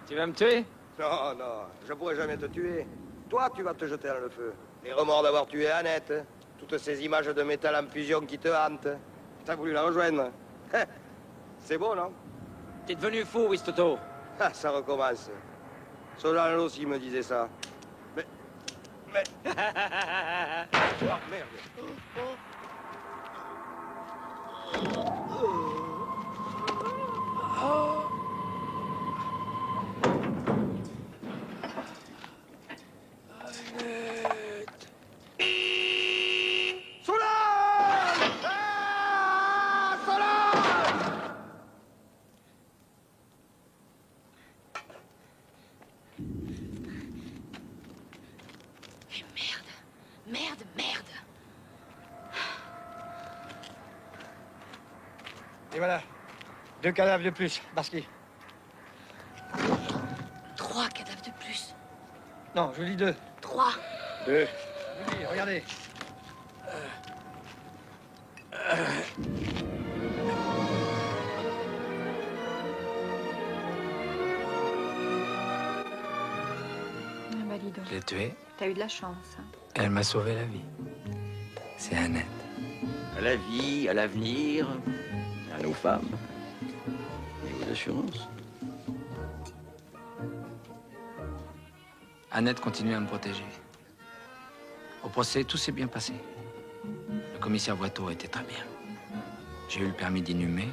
Tu vas me tuer? Non, non, je pourrais jamais te tuer. Toi, tu vas te jeter dans le feu. Les remords d'avoir tué Annette, toutes ces images de métal en fusion qui te hantent. T'as voulu la rejoindre. C'est beau, non? T'es devenu fou, Wistoto. Ah, ça recommence. Solano aussi me disait ça. Mais... Oh, merde. Merde, merde. Et voilà. 2 cadavres de plus, Barsky. 3 cadavres de plus. Non, je vous dis 2. 3. 2. Oui, regardez. Bah, dis donc. Je l'ai tuée. T'as eu de la chance. Hein. Elle m'a sauvé la vie. C'est Annette. À la vie, à l'avenir, à nos femmes et aux assurances. Annette continue à me protéger. Au procès, tout s'est bien passé. Le commissaire Boiteau était très bien. J'ai eu le permis d'inhumer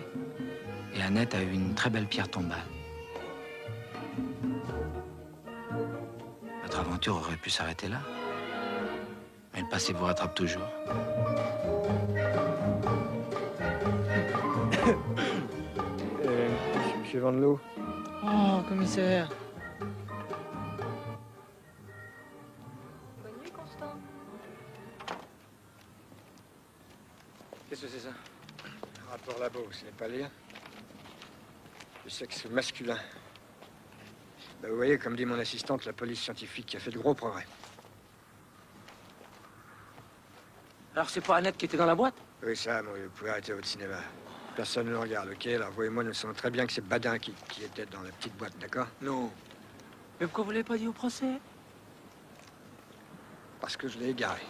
et Annette a eu une très belle pierre tombale. Notre aventure aurait pu s'arrêter là. Mais le passé vous rattrape toujours. Monsieur Vandelot. Oh, commissaire. Bonne nuit, Constant. Qu'est-ce que c'est ça? Rapport labo, vous savez pas lire? Le sexe masculin. Ben, vous voyez, comme dit mon assistante, la police scientifique a fait de gros progrès. Alors c'est pas Annette qui était dans la boîte? Oui, ça, moi, vous pouvez arrêter votre cinéma. Personne ne le regarde, ok? Alors, vous et moi, nous savons très bien que c'est Badin qui était dans la petite boîte, d'accord? Non. Mais pourquoi vous l'avez pas dit au procès? Parce que je l'ai égaré.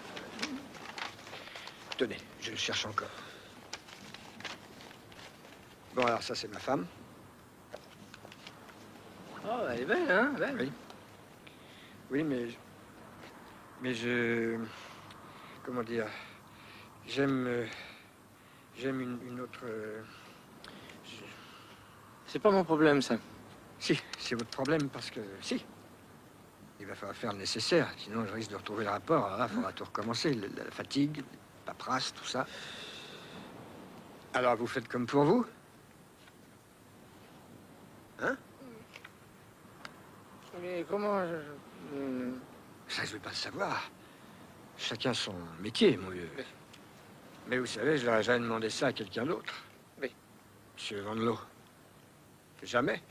Tenez, je le cherche encore. Bon, alors, ça, c'est ma femme. Oh, elle est belle, hein? Belle. Oui. Oui, mais je... Comment dire? J'aime une autre... C'est pas mon problème, ça. Si, c'est votre problème parce que... Si. Il va falloir faire le nécessaire, sinon je risque de retrouver le rapport. Alors là, il faudra tout recommencer. La fatigue, la paperasse, tout ça. Alors, vous faites comme pour vous? Hein? Mais comment... Ça, je ne veux pas le savoir. Chacun son métier, mon vieux. Oui. Mais vous savez, je n'aurais jamais demandé ça à quelqu'un d'autre. Oui. Monsieur Vandelot. Jamais.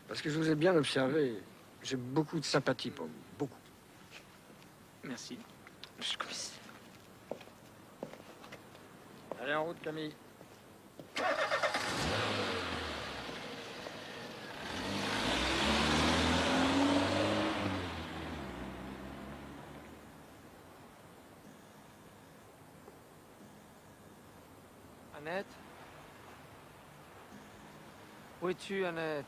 Parce que je vous ai bien observé. J'ai beaucoup de sympathie pour vous. Beaucoup. Merci. Monsieur le commissaire. Allez, en route, Camille. Annette? Où es-tu, Annette?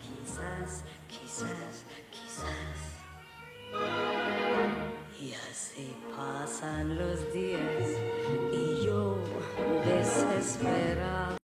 Quizás, quizás, quizás. Y así pasan los días y yo desesperado.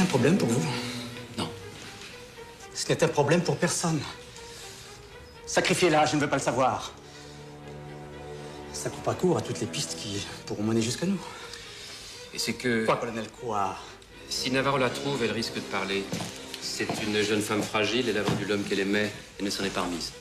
un problème pour vous? Non. Ce n'est un problème pour personne. Sacrifiez-la, je ne veux pas le savoir. Ça coupe pas court à toutes les pistes qui pourront mener jusqu'à nous. Et c'est que... Quoi, colonel, quoi? Si Navarro la trouve, elle risque de parler. C'est une jeune femme fragile, elle a vendu l'homme qu'elle aimait et ne s'en est pas remise.